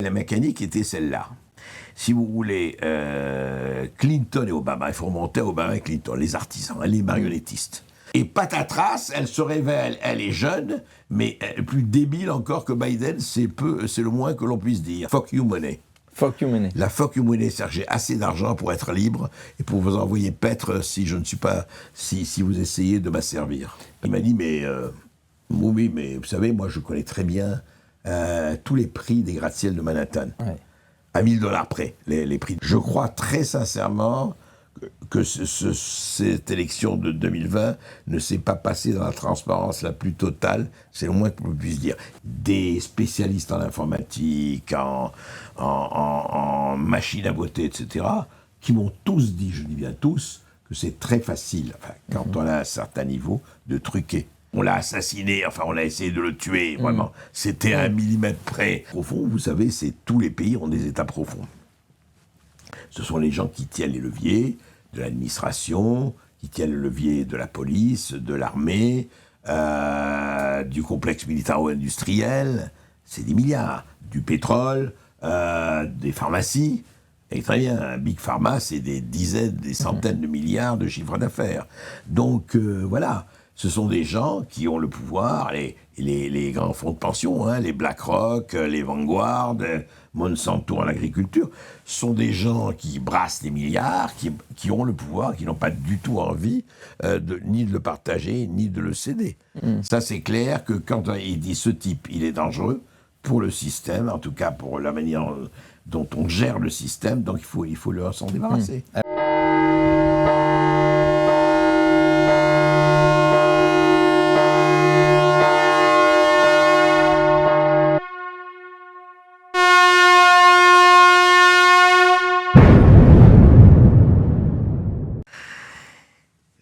La mécanique était celle-là. Si vous voulez, Clinton et Obama, il faut remonter à Obama et Clinton, les artisans, les marionnettistes. Et patatras, elle se révèle, elle est jeune, mais plus débile encore que Biden, c'est le moins que l'on puisse dire. Fuck you money. Fuck you money. La fuck you money, c'est-à-dire j'ai assez d'argent pour être libre et pour vous envoyer paître si je ne suis pas, si vous essayez de m'asservir. Il m'a dit, mais oui, mais vous savez, moi je connais très bien tous les prix des gratte-ciel de Manhattan. Ouais. À $1000 près, les prix. Je crois très sincèrement que cette élection de 2020 ne s'est pas passée dans la transparence la plus totale, c'est le moins que l'on puisse dire. Des spécialistes en informatique, en machines à voter, etc., qui m'ont tous dit, je dis bien tous, que c'est très facile, enfin, quand on a un certain niveau, de truquer. On l'a assassiné, enfin on a essayé de le tuer, vraiment. C'était à 1 millimètre près. Profond, vous savez, tous les pays ont des états profonds. Ce sont les gens qui tiennent les leviers de l'administration, qui tiennent le levier de la police, de l'armée, du complexe militaro-industriel, c'est des milliards. Du pétrole, des pharmacies. Et très bien, Big Pharma, c'est des dizaines, des centaines de milliards de chiffre d'affaires. Donc voilà. Ce sont des gens qui ont le pouvoir, les grands fonds de pension, hein, les BlackRock, les Vanguard, Monsanto en agriculture, sont des gens qui brassent des milliards, qui ont le pouvoir, qui n'ont pas du tout envie ni de le partager, ni de le céder. Ça, c'est clair que quand il dit ce type, il est dangereux pour le système, en tout cas pour la manière dont on gère le système, donc il faut s'en débarrasser.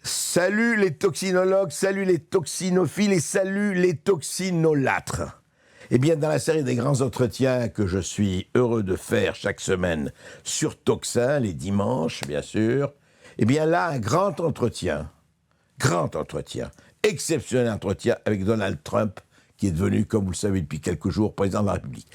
Salut les toxinologues, salut les toxinophiles et salut les toxinolâtres. Eh bien, dans la série des grands entretiens que je suis heureux de faire chaque semaine sur Toxin, les dimanches, bien sûr, eh bien là, un grand entretien, exceptionnel entretien avec Donald Trump, qui est devenu, comme vous le savez depuis quelques jours, président de la République.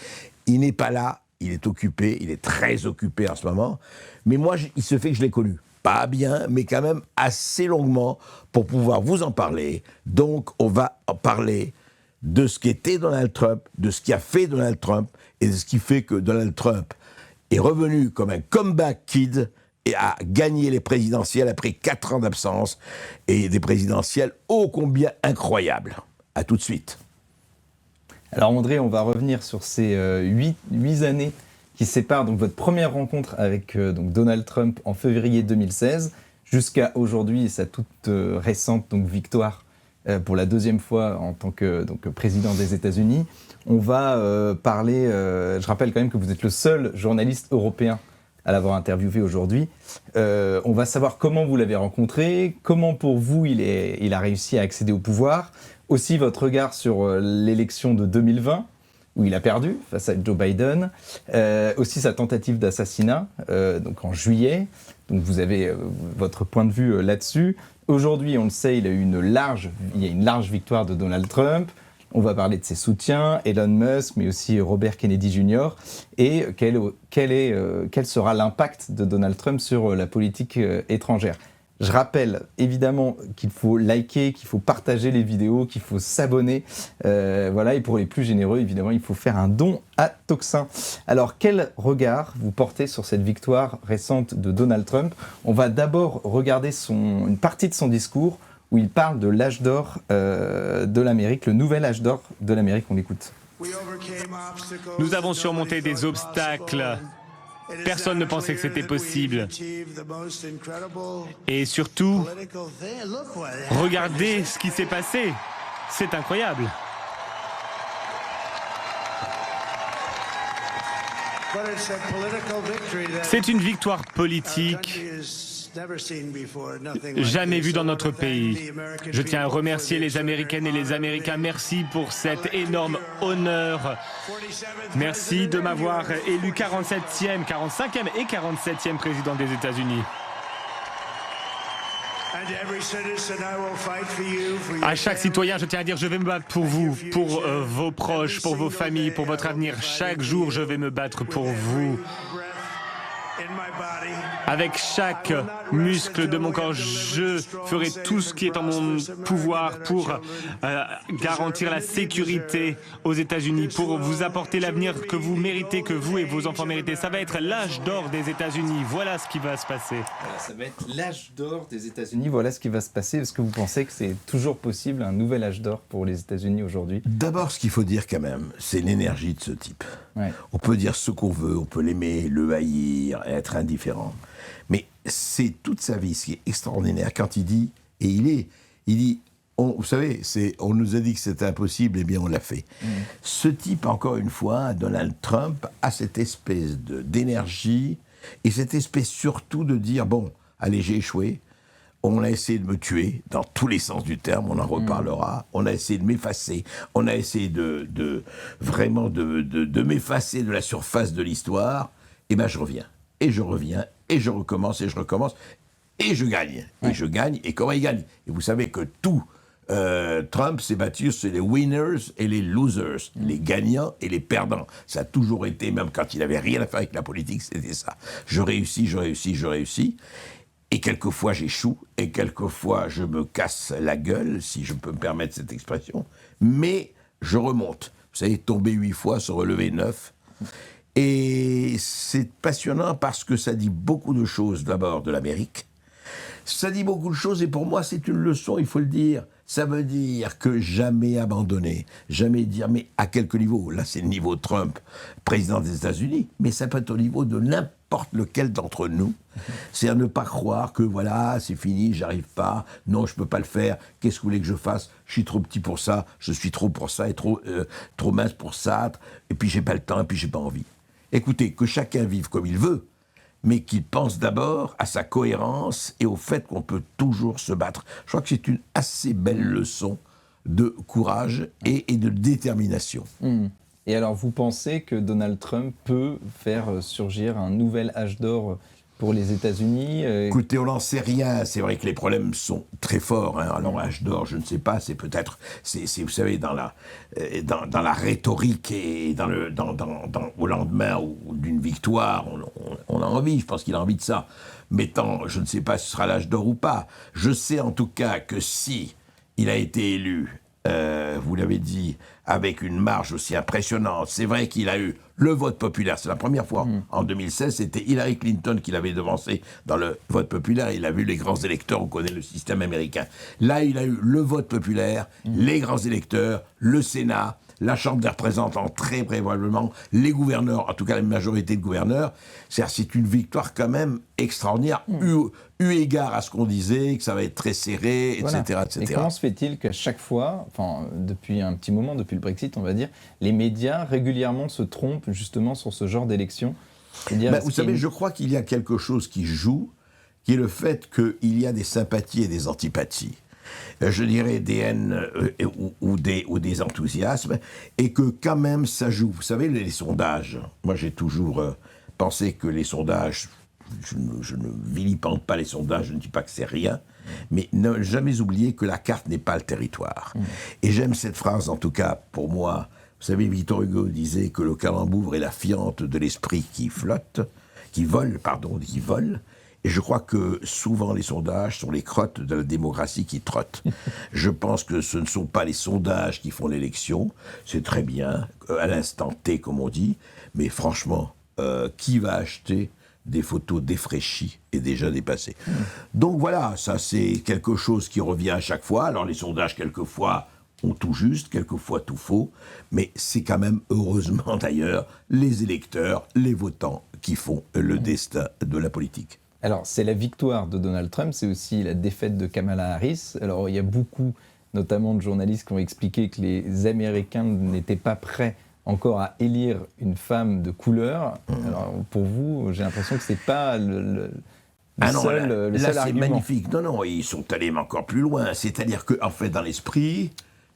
Il n'est pas là, il est occupé, il est très occupé en ce moment, mais moi, il se fait que je l'ai connu. Pas bien, mais quand même assez longuement pour pouvoir vous en parler. Donc, on va en parler de ce qu'était Donald Trump, de ce qui a fait Donald Trump, et de ce qui fait que Donald Trump est revenu comme un comeback kid et a gagné les présidentielles après 4 ans d'absence, et des présidentielles ô combien incroyables. À tout de suite. Alors André, on va revenir sur ces 8 années qui sépare donc votre première rencontre avec donc Donald Trump en février 2016 jusqu'à aujourd'hui et sa toute récente donc victoire pour la 2e fois en tant que président des États-Unis. On va parler, je rappelle quand même que vous êtes le seul journaliste européen à l'avoir interviewé aujourd'hui. On va savoir comment vous l'avez rencontré, comment pour vous il a réussi à accéder au pouvoir, aussi votre regard sur l'élection de 2020, où il a perdu face à Joe Biden, aussi sa tentative d'assassinat, donc en juillet. Donc vous avez votre point de vue là-dessus. Aujourd'hui, on le sait, il y a une large victoire de Donald Trump. On va parler de ses soutiens, Elon Musk, mais aussi Robert Kennedy Jr. Et quel sera l'impact de Donald Trump sur la politique étrangère. Je rappelle évidemment qu'il faut liker, qu'il faut partager les vidéos, qu'il faut s'abonner. Voilà, et pour les plus généreux, évidemment, il faut faire un don à Toxin. Alors, quel regard vous portez sur cette victoire récente de Donald Trump ? On va d'abord regarder une partie de son discours où il parle de l'âge d'or de l'Amérique, le nouvel âge d'or de l'Amérique. On l'écoute. Nous avons surmonté des obstacles. Personne ne pensait que c'était possible. Et surtout, regardez ce qui s'est passé. C'est incroyable. C'est une victoire politique jamais vue dans notre pays. Je tiens à remercier les Américaines et les Américains. Merci pour cet énorme honneur. Merci de m'avoir élu 45e et 47e président des États-Unis. À chaque citoyen, je tiens à dire, je vais me battre pour vous, pour vos proches, pour vos familles, pour votre avenir. Chaque jour, je vais me battre pour vous. Avec chaque muscle de mon corps, je ferai tout ce qui est en mon pouvoir pour garantir la sécurité aux États-Unis, pour vous apporter l'avenir que vous méritez, que vous et vos enfants méritez. Ça va être l'âge d'or des États-Unis. Voilà ce qui va se passer. Voilà, ça va être l'âge d'or des États-Unis. Voilà ce qui va se passer. Est-ce que vous pensez que c'est toujours possible, un nouvel âge d'or pour les États-Unis aujourd'hui? D'abord, ce qu'il faut dire quand même, c'est l'énergie de ce type. Ouais. On peut dire ce qu'on veut, on peut l'aimer, le haïr, être indifférent. Mais c'est toute sa vie, ce qui est extraordinaire quand il dit, et il dit, vous savez, on nous a dit que c'était impossible, eh bien on l'a fait. Ce type, encore une fois, Donald Trump, a cette espèce d'énergie, et cette espèce surtout de dire, bon, allez, j'ai échoué, on a essayé de me tuer, dans tous les sens du terme, on en reparlera, on a essayé de m'effacer, on a essayé vraiment de m'effacer de la surface de l'histoire, et ben je reviens, et je reviens, et je recommence, et je recommence, et je gagne. Et je gagne, et comment il gagne? Et vous savez que tout Trump s'est battu sur les winners et les losers, les gagnants et les perdants. Ça a toujours été, même quand il n'avait rien à faire avec la politique, c'était ça. Je réussis, je réussis, je réussis. Et quelquefois j'échoue, et quelquefois je me casse la gueule, si je peux me permettre cette expression, mais je remonte. Vous savez, tomber 8 fois, se relever 9. Et c'est passionnant parce que ça dit beaucoup de choses d'abord de l'Amérique. Ça dit beaucoup de choses et pour moi c'est une leçon, il faut le dire. Ça veut dire que jamais abandonner, jamais dire mais à quelque niveau. Là c'est le niveau Trump, président des États-Unis, mais ça peut être au niveau de n'importe lequel d'entre nous. C'est à ne pas croire que voilà, c'est fini, j'arrive pas, non je peux pas le faire, qu'est-ce que vous voulez que je fasse? Je suis trop petit pour ça, je suis trop pour ça et trop mince pour ça, et puis j'ai pas le temps, et puis j'ai pas envie. Écoutez, que chacun vive comme il veut, mais qu'il pense d'abord à sa cohérence et au fait qu'on peut toujours se battre. Je crois que c'est une assez belle leçon de courage et de détermination. Et alors, vous pensez que Donald Trump peut faire surgir un nouvel âge d'or pour les États-Unis? Écoutez, on n'en sait rien. C'est vrai que les problèmes sont très forts. Alors, âge d'or, je ne sais pas. C'est peut-être, vous savez, dans la rhétorique et au lendemain d'une victoire, on a envie. Je pense qu'il a envie de ça. Mais tant, je ne sais pas si ce sera l'âge d'or ou pas. Je sais en tout cas que si il a été élu, vous l'avez dit, avec une marge aussi impressionnante. C'est vrai qu'il a eu le vote populaire. C'est la première fois. En 2016, c'était Hillary Clinton qui l'avait devancé dans le vote populaire. Il a vu les grands électeurs, on connaît le système américain. Là, il a eu le vote populaire, les grands électeurs, le Sénat, la Chambre des représentants, très probablement, les gouverneurs, en tout cas la majorité de gouverneurs. C'est une victoire quand même extraordinaire, eu égard à ce qu'on disait, que ça va être très serré, etc. Voilà. etc. Et comment se fait-il qu'à chaque fois, enfin depuis un petit moment, depuis le Brexit, on va dire, les médias régulièrement se trompent justement sur ce genre d'élection? Vous savez, je crois qu'il y a quelque chose qui joue, qui est le fait qu'il y a des sympathies et des antipathies. Je dirais des haines ou des enthousiasmes, et que quand même ça joue. Vous savez, les sondages, moi j'ai toujours pensé que les sondages, je ne vilipende pas les sondages, je ne dis pas que c'est rien, mais ne jamais oublier que la carte n'est pas le territoire. Et j'aime cette phrase, en tout cas pour moi. Vous savez, Victor Hugo disait que le calembour est la fiente de l'esprit qui vole. Et je crois que souvent les sondages sont les crottes de la démocratie qui trottent. Je pense que ce ne sont pas les sondages qui font l'élection, c'est très bien, à l'instant T comme on dit, mais franchement, qui va acheter des photos défraîchies et déjà dépassées? Donc voilà, ça c'est quelque chose qui revient à chaque fois. Alors les sondages quelquefois ont tout juste, quelquefois tout faux, mais c'est quand même, heureusement d'ailleurs, les électeurs, les votants qui font le destin de la politique. Alors, c'est la victoire de Donald Trump, c'est aussi la défaite de Kamala Harris. Alors, il y a beaucoup, notamment de journalistes, qui ont expliqué que les Américains n'étaient pas prêts encore à élire une femme de couleur. Alors, pour vous, j'ai l'impression que c'est pas le seul argument. Là, c'est magnifique. Non, ils sont allés encore plus loin. C'est-à-dire qu'en fait, dans l'esprit,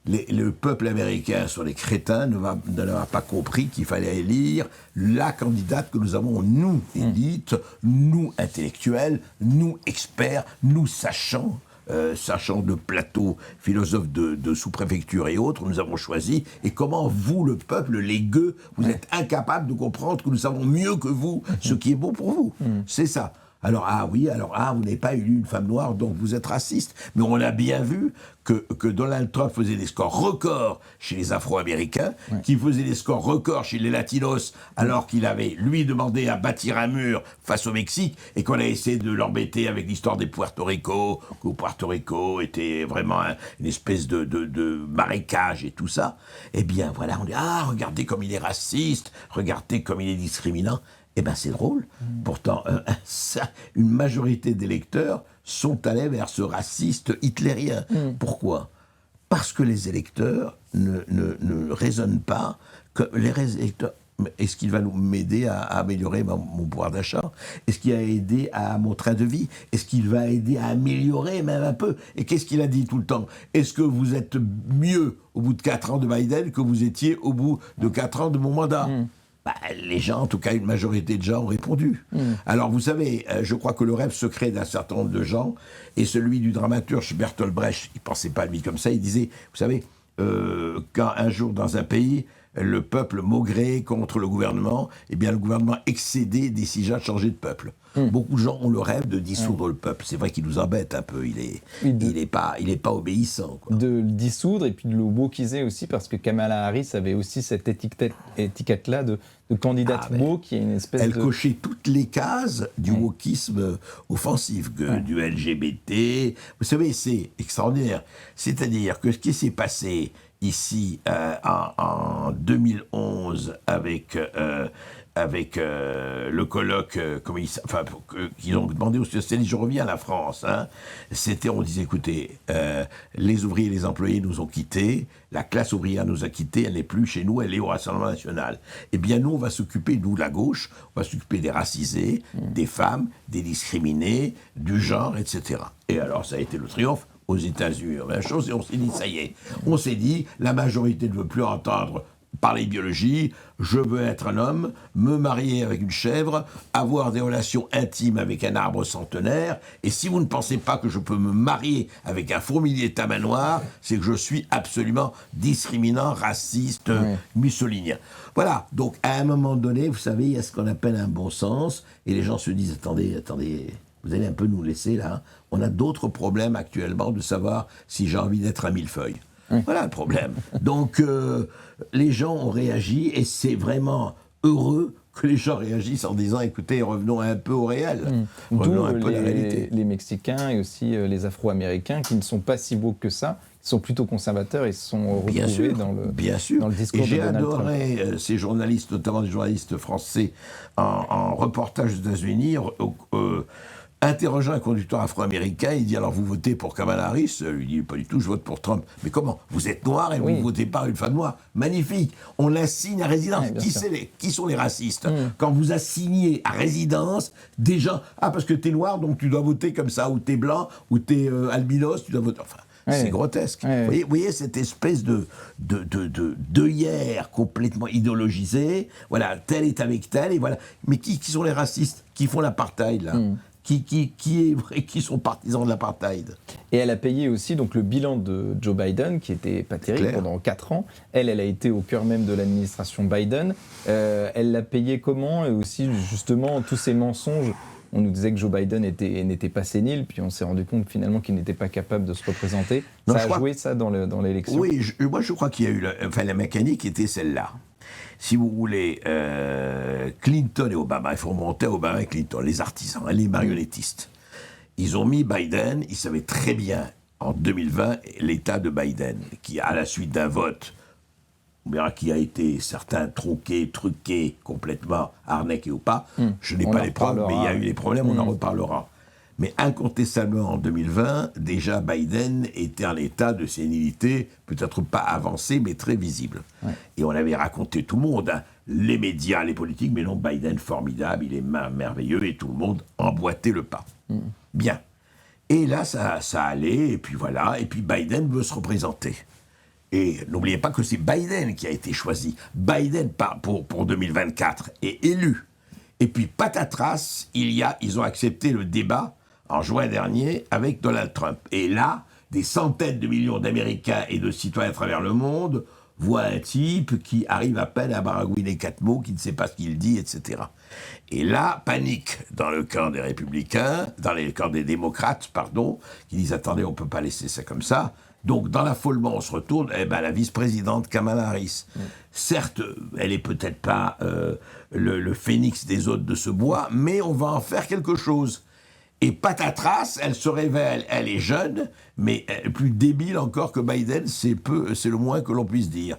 le peuple américain sur les crétins n'a pas compris qu'il fallait élire la candidate que nous avons, nous, élite, nous, intellectuels, nous, experts, nous, sachants, sachant de plateau, philosophes de sous-préfecture et autres, nous avons choisi. Et comment vous, le peuple, les gueux, vous êtes incapables de comprendre que nous savons mieux que vous ce qui est bon pour vous. C'est ça. Alors, vous n'avez pas élu une femme noire, donc vous êtes raciste. Mais on a bien vu que Donald Trump faisait des scores records chez les Afro-Américains, qu'il faisait des scores records chez les Latinos, alors qu'il avait, lui, demandé à bâtir un mur face au Mexique, et qu'on a essayé de l'embêter avec l'histoire des Puerto Rico, que Puerto Rico était vraiment une espèce de marécage et tout ça. Eh bien, voilà, on dit, regardez comme il est raciste, regardez comme il est discriminant. Eh bien, c'est drôle. Pourtant, une majorité d'électeurs sont allés vers ce raciste hitlérien. Pourquoi ? Parce que les électeurs ne raisonnent pas. Les électeurs, est-ce qu'il va m'aider à améliorer mon pouvoir d'achat ? Est-ce qu'il va aider à mon train de vie ? Est-ce qu'il va aider à améliorer même un peu ? Et qu'est-ce qu'il a dit tout le temps ? Est-ce que vous êtes mieux au bout de 4 ans de Biden que vous étiez au bout de 4 ans de mon mandat ? Les gens, en tout cas une majorité de gens, ont répondu. Alors vous savez, je crois que le rêve secret d'un certain nombre de gens est celui du dramaturge Bertolt Brecht. Il ne pensait pas lui comme ça, il disait, vous savez, quand un jour dans un pays, le peuple maugréait contre le gouvernement, eh bien le gouvernement excédé décida de changer de peuple. Beaucoup de gens ont le rêve de dissoudre le peuple. C'est vrai qu'il nous embête un peu, il est pas obéissant, quoi. De le dissoudre et puis de le wokeiser aussi, parce que Kamala Harris avait aussi cette étiquette-là de candidate woke, qui est une espèce Elle cochait toutes les cases du wokisme offensif, du LGBT. Vous savez, c'est extraordinaire. C'est-à-dire que ce qui s'est passé ici en 2011 avec le colloque, qu'ils ont demandé aux socialistes, je reviens à la France, on disait, écoutez, les ouvriers et les employés nous ont quittés, la classe ouvrière nous a quittés, elle n'est plus chez nous, elle est au Rassemblement National. Eh bien, nous, on va s'occuper, nous, la gauche, on va s'occuper des racisés, des femmes, des discriminés, du genre, etc. Et alors, ça a été le triomphe aux États-Unis, la chose, et on s'est dit, ça y est, on s'est dit, la majorité ne veut plus entendre parler biologie, je veux être un homme, me marier avec une chèvre, avoir des relations intimes avec un arbre centenaire, et si vous ne pensez pas que je peux me marier avec un fourmilier tamanoir, c'est que je suis absolument discriminant, raciste, mussolinien. Voilà, donc à un moment donné, vous savez, il y a ce qu'on appelle un bon sens, et les gens se disent, attendez, vous allez un peu nous laisser là, on a d'autres problèmes actuellement de savoir si j'ai envie d'être un millefeuille. Voilà le problème. Donc, les gens ont réagi, et c'est vraiment heureux que les gens réagissent en disant, écoutez, revenons un peu au réel. Revenons un peu à la réalité. Les Mexicains et aussi les Afro-Américains, qui ne sont pas si beaux que ça, qui sont plutôt conservateurs, et se sont retrouvés dans le discours de Donald Trump. Et j'ai adoré ces journalistes, notamment des journalistes français, en reportage aux États-Unis, interrogeant un conducteur afro-américain, il dit, alors vous votez pour Kamala Harris ? Il dit, pas du tout, je vote pour Trump. Mais comment ? Vous êtes noir et vous ne votez pas une femme noire ? Magnifique. On l'assigne à résidence. Qui sont les racistes ? Quand vous assignez à résidence des gens, parce que t'es noir, donc tu dois voter comme ça, ou t'es blanc, ou t'es albinos, tu dois voter... Enfin, c'est grotesque. Vous voyez cette espèce d'œillère complètement idéologisée, voilà, tel est avec tel, et voilà. Mais qui sont les racistes ? Qui font l'apartheid, là ? Qui sont partisans de l'apartheid. Et elle a payé aussi donc, le bilan de Joe Biden, qui était pas terrible pendant 4 ans. Elle a été au cœur même de l'administration Biden. Elle l'a payé comment ? Et aussi, justement, tous ces mensonges. On nous disait que Joe Biden n'était pas sénile, puis on s'est rendu compte finalement qu'il n'était pas capable de se représenter. Ça a joué, ça, dans l'élection ? Oui, moi je crois qu'il y a eu... la mécanique était celle-là. Si vous voulez, Clinton et Obama, il faut remonter à Obama et Clinton, les artisans, les marionnettistes. Ils ont mis Biden, ils savaient très bien, en 2020, l'état de Biden, qui, à la suite d'un vote, on verra qui a été, certains tronqués, truqués, complètement arnaqués ou pas, je n'ai pas les preuves, mais il y a eu des problèmes, on en reparlera. Mais incontestablement, en 2020, déjà Biden était en état de sénilité, peut-être pas avancé, mais très visible. Et on avait raconté tout le monde, les médias, les politiques, mais non, Biden formidable, il est merveilleux, et tout le monde emboîtait le pas. Bien. Et là, ça allait, et puis voilà, et puis Biden veut se représenter. Et n'oubliez pas que c'est Biden qui a été choisi. Biden, pour 2024, est élu. Et puis, patatras, ils ont accepté le débat en juin dernier avec Donald Trump. Et là, des centaines de millions d'Américains et de citoyens à travers le monde voient un type qui arrive à peine à baragouiner 4 mots, qui ne sait pas ce qu'il dit, etc. Et là, panique dans le camp des républicains, dans le camp des démocrates, pardon, qui disent « Attendez, on ne peut pas laisser ça comme ça ». Donc, dans l'affolement, on se retourne, la vice-présidente Kamala Harris. Certes, elle est peut-être pas le phénix des hôtes de ce bois, mais on va en faire quelque chose. Et patatras, elle se révèle, elle est jeune, mais plus débile encore que Biden, c'est le moins que l'on puisse dire.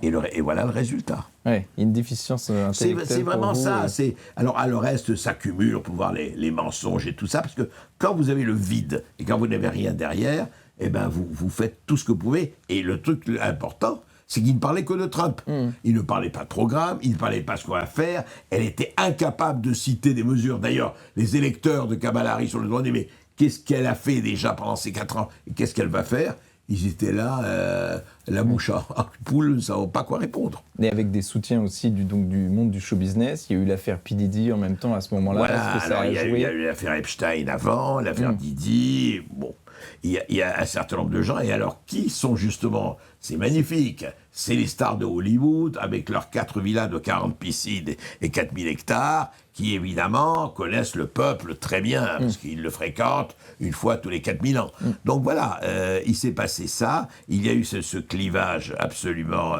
Et voilà le résultat. Oui, une déficience intellectuelle. C'est vraiment pour vous, ça. Alors, le reste s'accumule, on peut voir les mensonges et tout ça, parce que quand vous avez le vide et quand vous n'avez rien derrière, eh ben vous faites tout ce que vous pouvez. Et le truc important, c'est qu'il ne parlait que de Trump. Il ne parlait pas de programme, il ne parlait pas de ce qu'on va faire. Elle était incapable de citer des mesures. D'ailleurs, les électeurs de Kamala Harris ont le droit de dire « Mais qu'est-ce qu'elle a fait déjà pendant ces 4 ans et qu'est-ce qu'elle va faire ?» Ils étaient là, la mouche à poule, ne savant pas quoi répondre. Et avec des soutiens aussi du monde du show business. Il y a eu l'affaire P. Diddy en même temps à ce moment-là. Voilà, alors il y a eu l'affaire Epstein avant, l'affaire Diddy. Bon, il y a un certain nombre de gens. Et alors, qui sont justement, c'est magnifique, c'est les stars de Hollywood, avec leurs 4 villas de 40 piscines et 4000 hectares, qui évidemment connaissent le peuple très bien, parce qu'ils le fréquentent une fois tous les 4000 ans. Donc voilà, il s'est passé ça, il y a eu ce clivage absolument...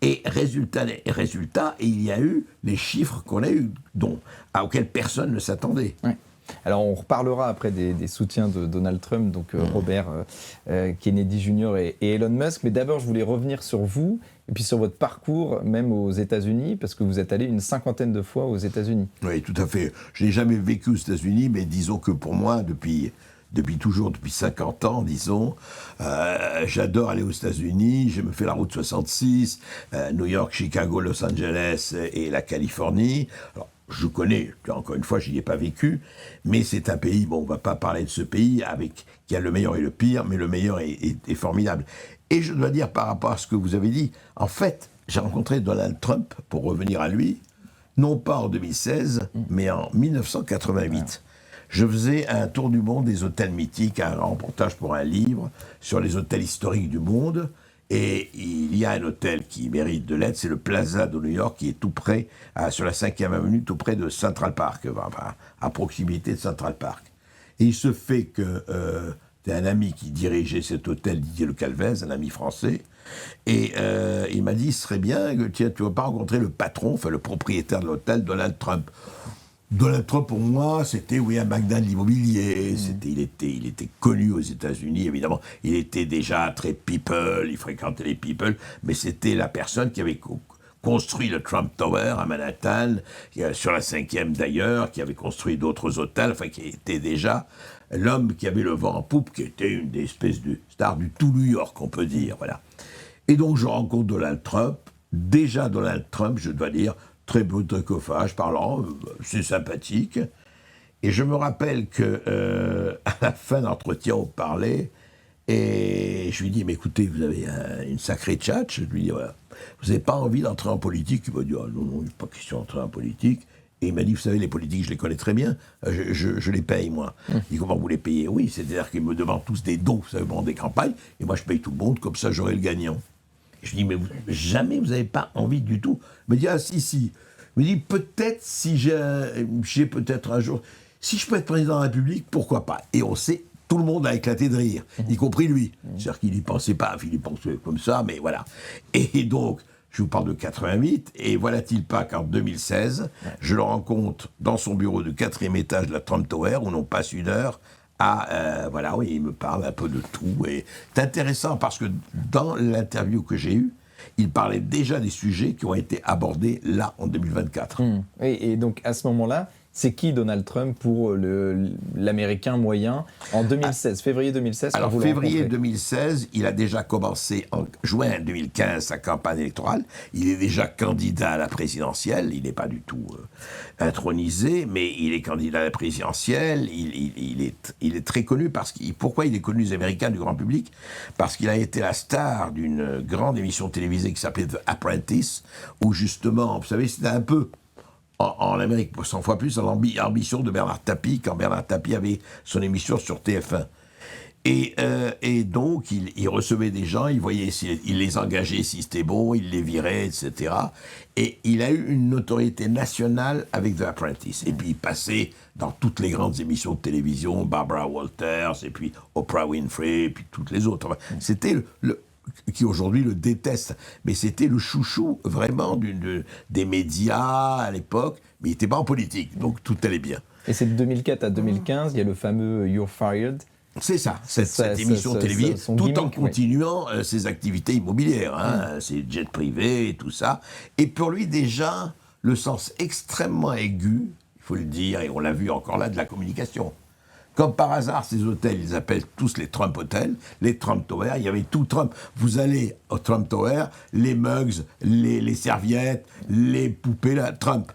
et résultat, il y a eu les chiffres qu'on a eus, auxquels personne ne s'attendait. Ouais. Alors on reparlera après des soutiens de Donald Trump, donc Robert Kennedy Jr. et Elon Musk, mais d'abord je voulais revenir sur vous et puis sur votre parcours même aux États-Unis, parce que vous êtes allé une 50aine de fois aux États-Unis. Oui, tout à fait. Je n'ai jamais vécu aux États-Unis, mais disons que pour moi, depuis 50 ans, disons, j'adore aller aux États-Unis. Je me fais la route 66, New York, Chicago, Los Angeles et la Californie. Alors, je connais, encore une fois, je n'y ai pas vécu, mais c'est un pays, bon, on ne va pas parler de ce pays qui a le meilleur et le pire, mais le meilleur est formidable. Et je dois dire, par rapport à ce que vous avez dit, en fait, j'ai rencontré Donald Trump, pour revenir à lui, non pas en 2016, mais en 1988. Je faisais un tour du monde des hôtels mythiques, un reportage pour un livre sur les hôtels historiques du monde. Et il y a un hôtel qui mérite de l'être, c'est le Plaza de New York, qui est tout près, sur la 5e avenue, tout près de Central Park, enfin, à proximité de Central Park. Et il se fait que c'est un ami qui dirigeait cet hôtel, Didier Le Calvez, un ami français, et il m'a dit, ce serait bien que tu ne vas pas rencontrer le patron, enfin le propriétaire de l'hôtel, Donald Trump. Donald Trump, pour moi, c'était un magnat de l'immobilier. Il était connu aux États-Unis, évidemment. Il était déjà très people, il fréquentait les people, mais c'était la personne qui avait construit le Trump Tower à Manhattan, sur la 5e d'ailleurs, qui avait construit d'autres hôtels, enfin, qui était déjà l'homme qui avait le vent en poupe, qui était une des espèces de stars du tout New York, on peut dire, voilà. Et donc, je rencontre Donald Trump. Déjà, Donald Trump, je dois dire, très beau tricophage, parlant, c'est sympathique. Et je me rappelle que à la fin de l'entretien, on parlait, et je lui dis, mais écoutez, vous avez une sacrée tchatche. Je lui dis, voilà, vous n'avez pas envie d'entrer en politique? Il m'a dit, ah, non, il n'est pas question d'entrer en politique. Et il m'a dit, vous savez, les politiques, je les connais très bien, je les paye, moi. Il dit, comment vous les payez? Oui, c'est-à-dire qu'ils me demandent tous des dons, vous savez, pendant des campagnes, et moi je paye tout le monde, comme ça j'aurai le gagnant. Je lui dis, mais jamais vous n'avez pas envie du tout? Il me dit, ah si. Il me dit, peut-être si j'ai peut-être un jour, si je peux être président de la République, pourquoi pas? Et on sait, tout le monde a éclaté de rire, y compris lui. C'est-à-dire qu'il n'y pensait pas, il y pensait comme ça, mais voilà. Et donc, je vous parle de 88, et voilà-t-il pas qu'en 2016, je le rencontre dans son bureau du 4e étage de la Trump Tower, où l'on passe une heure voilà, oui, il me parle un peu de tout. Et c'est intéressant parce que dans l'interview que j'ai eue, il parlait déjà des sujets qui ont été abordés là, en 2024. Et donc, à ce moment-là, c'est qui Donald Trump pour l'Américain moyen en 2016, février 2016? Alors, février 2016, il a déjà commencé en juin 2015 sa campagne électorale. Il est déjà candidat à la présidentielle. Il n'est pas du tout intronisé, mais il est candidat à la présidentielle. Il est très connu pourquoi il est connu des Américains, du grand public? Parce qu'il a été la star d'une grande émission télévisée qui s'appelait The Apprentice, où justement, vous savez, c'était un peu en Amérique, 100 fois plus, l'ambition de Bernard Tapie, quand Bernard Tapie avait son émission sur TF1. Et donc, il recevait des gens, il les engageait si c'était bon, il les virait, etc. Et il a eu une notoriété nationale avec The Apprentice. Et puis, il passait dans toutes les grandes émissions de télévision, Barbara Walters, et puis Oprah Winfrey, et puis toutes les autres. Enfin, c'était qui aujourd'hui le déteste, mais c'était le chouchou vraiment des médias à l'époque, mais il n'était pas en politique, donc tout allait bien. Et c'est de 2004 à 2015, il y a le fameux You're Fired. C'est ça, cette émission télévisée, tout en continuant ses activités immobilières, ses jets privés et tout ça. Et pour lui, déjà, le sens extrêmement aigu, il faut le dire, et on l'a vu encore là, de la communication. Comme par hasard, ces hôtels, ils appellent tous les Trump Hotels, les Trump Towers. Il y avait tout Trump. Vous allez au Trump Tower, les mugs, les serviettes, les poupées, là, Trump.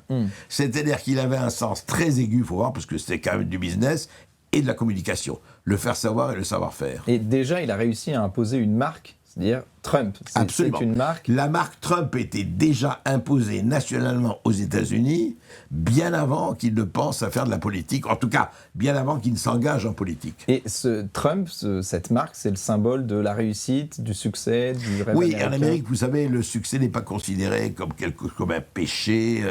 C'est-à-dire qu'il avait un sens très aigu, il faut voir, parce que c'était quand même du business et de la communication. Le faire savoir et le savoir-faire. Et déjà, il a réussi à imposer une marque, c'est-à-dire Trump. Absolument. C'est une marque. La marque Trump était déjà imposée nationalement aux États-Unis bien avant qu'il ne pense à faire de la politique, en tout cas bien avant qu'il ne s'engage en politique. Et ce Trump, cette marque, c'est le symbole de la réussite, du succès, du rêve américain. Oui, en Amérique, vous savez, le succès n'est pas considéré comme un péché,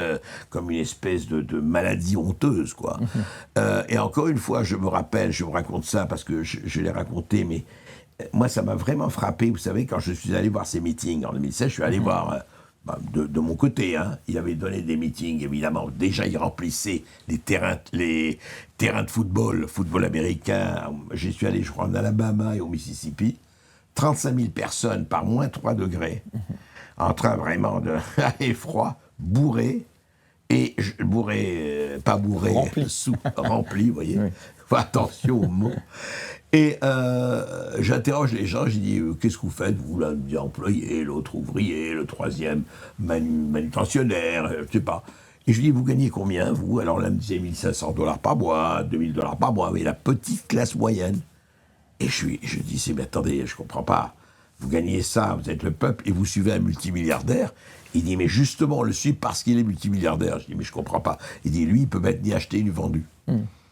comme une espèce de maladie honteuse, quoi. Et encore une fois, je me raconte ça parce que je l'ai raconté, mais moi, ça m'a vraiment frappé, vous savez, quand je suis allé voir ces meetings en 2016, je suis allé voir, de mon côté, il avait donné des meetings, évidemment. Déjà, il remplissait les terrains de football américain. J'y suis allé, je crois, en Alabama et au Mississippi. 35 000 personnes par moins 3 degrés, en train vraiment de... et froid, bourré, pas bourré, rempli, vous voyez. Oui. Faut attention aux mots. Et j'interroge les gens, je dis qu'est-ce que vous faites? Vous, l'un me dit employé, l'autre ouvrier, le troisième manutentionnaire, je sais pas. Et je dis vous gagnez combien, vous? Alors là, me disait $1 500 par mois, $2 000 par mois, mais la petite classe moyenne. Et je dis mais attendez, je comprends pas. Vous gagnez ça, vous êtes le peuple, et vous suivez un multimilliardaire. Il dit mais justement, on le suit parce qu'il est multimilliardaire. Je dis mais je comprends pas. Il dit lui, il peut être ni acheté ni vendu.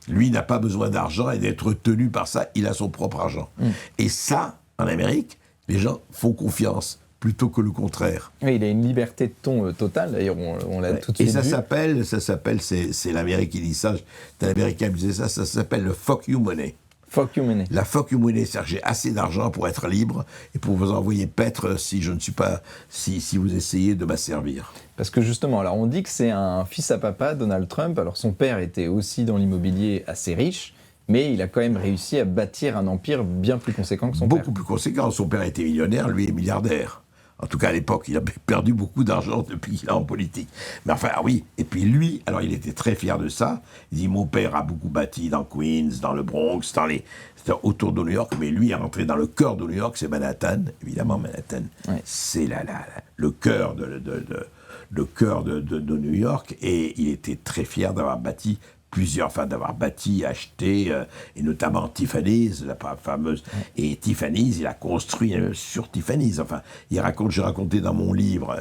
Lui n'a pas besoin d'argent et d'être tenu par ça, il a son propre argent. Et ça, en Amérique, les gens font confiance plutôt que le contraire. Oui, il a une liberté de ton totale, d'ailleurs, on l'a tout de suite vu. Et ça s'appelle, c'est l'Amérique qui dit ça, c'est un Américain qui disait ça s'appelle le fuck you money. Fuck you money. La fuck you money, c'est-à-dire j'ai assez d'argent pour être libre et pour vous envoyer paître si je ne suis pas, si vous essayez de m'asservir. Parce que justement, alors on dit que c'est un fils à papa, Donald Trump. Alors son père était aussi dans l'immobilier assez riche, mais il a quand même réussi à bâtir un empire bien plus conséquent que son père. Beaucoup plus conséquent. Son père était millionnaire, lui est milliardaire. En tout cas, à l'époque, il a perdu beaucoup d'argent depuis qu'il est en politique. Mais enfin, oui. Et puis lui, alors il était très fier de ça. Il dit, mon père a beaucoup bâti dans Queens, dans le Bronx, c'était autour de New York, mais lui est rentré dans le cœur de New York, c'est Manhattan. Évidemment, Manhattan, c'est le cœur de New York. Et il était très fier d'avoir bâti acheté, et notamment Tiffany's, la fameuse. Et Tiffany's, il a construit sur Tiffany's. Enfin, j'ai raconté dans mon livre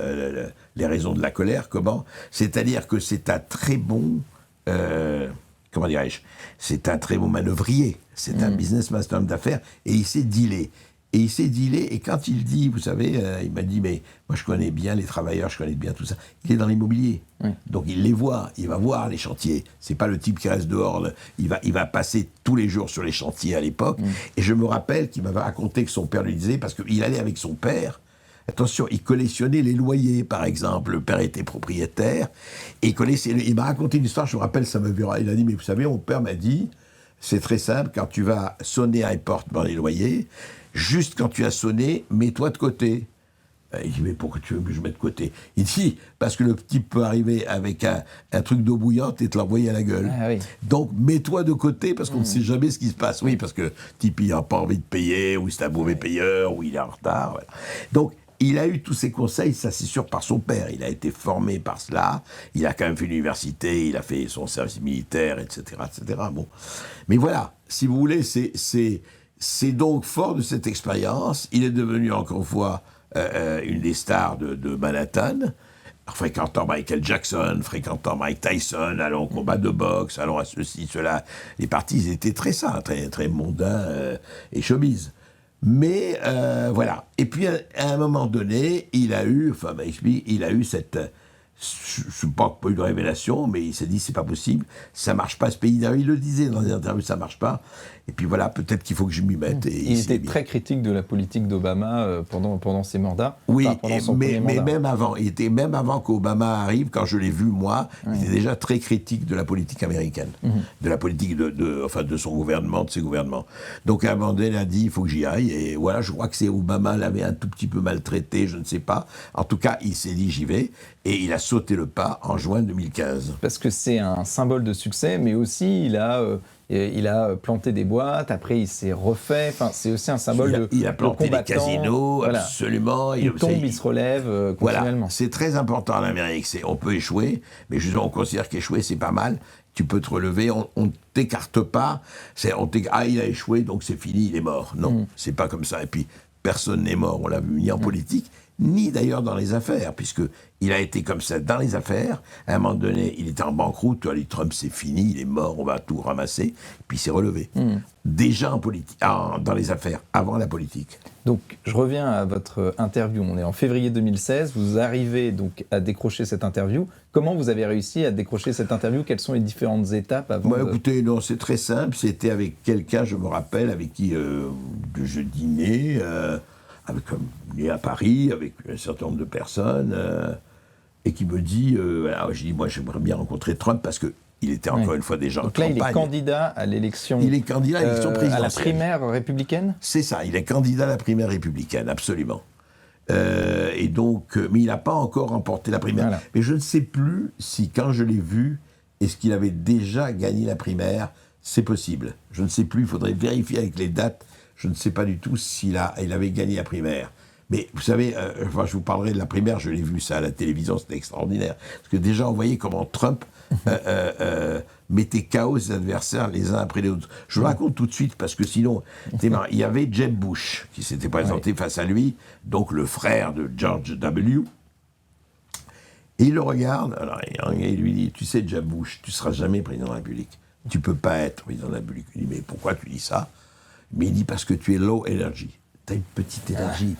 Les raisons de la colère, comment. C'est-à-dire que c'est un très bon, comment dirais-je, c'est un très bon manœuvrier. C'est un businessman, c'est un homme d'affaires, et il sait dealer. Et quand il dit, vous savez, il m'a dit, mais moi je connais bien les travailleurs, je connais bien tout ça. Il est dans l'immobilier, donc il les voit, il va voir les chantiers. C'est pas le type qui reste dehors, il va passer tous les jours sur les chantiers à l'époque. Et je me rappelle qu'il m'avait raconté que son père lui disait, parce qu'il allait avec son père, attention, il collectionnait les loyers, par exemple. Le père était propriétaire, et il m'a raconté une histoire, je me rappelle, ça me verra. Il a dit, mais vous savez, mon père m'a dit, c'est très simple, quand tu vas sonner à une porte dans les loyers, juste quand tu as sonné, mets-toi de côté. Il dit, mais pourquoi tu veux que je mette de côté? Il dit, parce que le type peut arriver avec un truc d'eau bouillante et te l'envoyer à la gueule. Ah, oui. Donc, mets-toi de côté, parce qu'on ne sait jamais ce qui se passe. Oui, parce que le type, il n'a pas envie de payer, ou c'est un mauvais payeur, ou il est en retard. Voilà. Donc, il a eu tous ces conseils, ça c'est sûr, par son père. Il a été formé par cela. Il a quand même fait l'université, il a fait son service militaire, etc., etc. Bon. Mais voilà, si vous voulez, c'est donc fort de cette expérience. Il est devenu encore une fois une des stars de Manhattan. fréquentant Michael Jackson, fréquentant Mike Tyson, allons au combat de boxe, allons à ceci, cela. Les partis, ils étaient très ça, très, très mondains et showbiz. Mais voilà. Et puis, à un moment donné, il a eu cette... Je ne pense pas eu de révélation, mais il s'est dit, c'est pas possible, ça marche pas ce pays. D'ailleurs, il le disait dans des interviews, ça marche pas. Et puis voilà, peut-être qu'il faut que je m'y mette. Et il était très critique de la politique d'Obama pendant ses mandats. Oui, pendant son mais mandat. même avant, même avant qu'Obama arrive, quand je l'ai vu, moi, il était déjà très critique de la politique américaine, de la politique de son gouvernement, de ses gouvernements. Donc à un moment donné, il a dit, il faut que j'y aille. Et voilà, je crois que c'est Obama l'avait un tout petit peu maltraité, je ne sais pas. En tout cas, il s'est dit, j'y vais. Et il a sauté le pas en juin 2015. Parce que c'est un symbole de succès, mais aussi il a planté des boîtes, après il s'est refait, enfin c'est aussi un symbole Il a planté des casinos, voilà. absolument. Il tombe, il se relève continuellement. Voilà, c'est très important en Amérique, on peut échouer, mais justement on considère qu'échouer c'est pas mal, tu peux te relever, on ne t'écarte pas, il a échoué donc c'est fini, il est mort. Non, c'est pas comme ça, et puis personne n'est mort, on l'a vu, ni en politique, ni d'ailleurs dans les affaires, puisqu'il a été comme ça dans les affaires. À un moment donné, il était en banqueroute, Trump c'est fini, il est mort, on va tout ramasser, puis il s'est relevé. Déjà en politique, dans les affaires, avant la politique. Donc je reviens à votre interview, on est en février 2016, vous arrivez donc à décrocher cette interview. Comment vous avez réussi à décrocher cette interview? Quelles sont les différentes étapes avant Écoutez, non, c'est très simple, c'était avec quelqu'un, je me rappelle, avec qui je dînais, né à Paris, avec un certain nombre de personnes, et qui me dit, alors je dis, moi j'aimerais bien rencontrer Trump parce qu'il était encore une fois déjà en campagne. Donc là, il est candidat à l'élection. Il est candidat à l'élection présidentielle. À la primaire républicaine. C'est ça, il est candidat à la primaire républicaine, absolument. Et donc, mais il n'a pas encore remporté la primaire. Voilà. Mais je ne sais plus si, quand je l'ai vu, est-ce qu'il avait déjà gagné la primaire? C'est possible. Je ne sais plus, il faudrait vérifier avec les dates. Je ne sais pas du tout s'il avait gagné la primaire. Mais vous savez, je vous parlerai de la primaire, je l'ai vu ça à la télévision, c'était extraordinaire. Parce que déjà, on voyait comment Trump mettait KO ses adversaires les uns après les autres. Je le raconte tout de suite, parce que sinon, il y avait Jeb Bush, qui s'était présenté face à lui, donc le frère de George W. Et il le regarde, alors il lui dit, tu sais, Jeb Bush, tu ne seras jamais président de la République. Tu ne peux pas être président de la République. Il dit, mais pourquoi tu dis ça? Mais il dit, parce que tu es low energy. Tu as une petite énergie,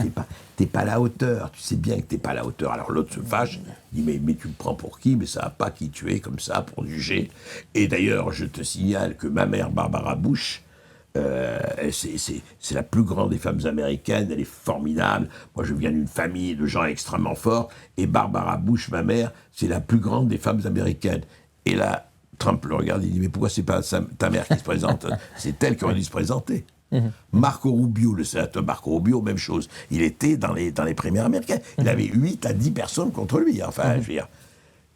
t'es pas à la hauteur. Tu sais bien que tu n'es pas à la hauteur. Alors l'autre se fâche, il dit, mais tu me prends pour qui? Mais ça n'a pas qui tu es comme ça pour juger. Et d'ailleurs, je te signale que ma mère, Barbara Bush, c'est la plus grande des femmes américaines, elle est formidable. Moi, je viens d'une famille de gens extrêmement forts. Et Barbara Bush, ma mère, c'est la plus grande des femmes américaines. Et là, Trump le regarde, il dit, mais pourquoi c'est pas ta mère qui se présente? C'est elle qui aurait dû se présenter. Marco Rubio, le sénateur Marco Rubio, même chose. Il était dans les primaires américaines. Il avait 8 à 10 personnes contre lui. Enfin, je veux dire.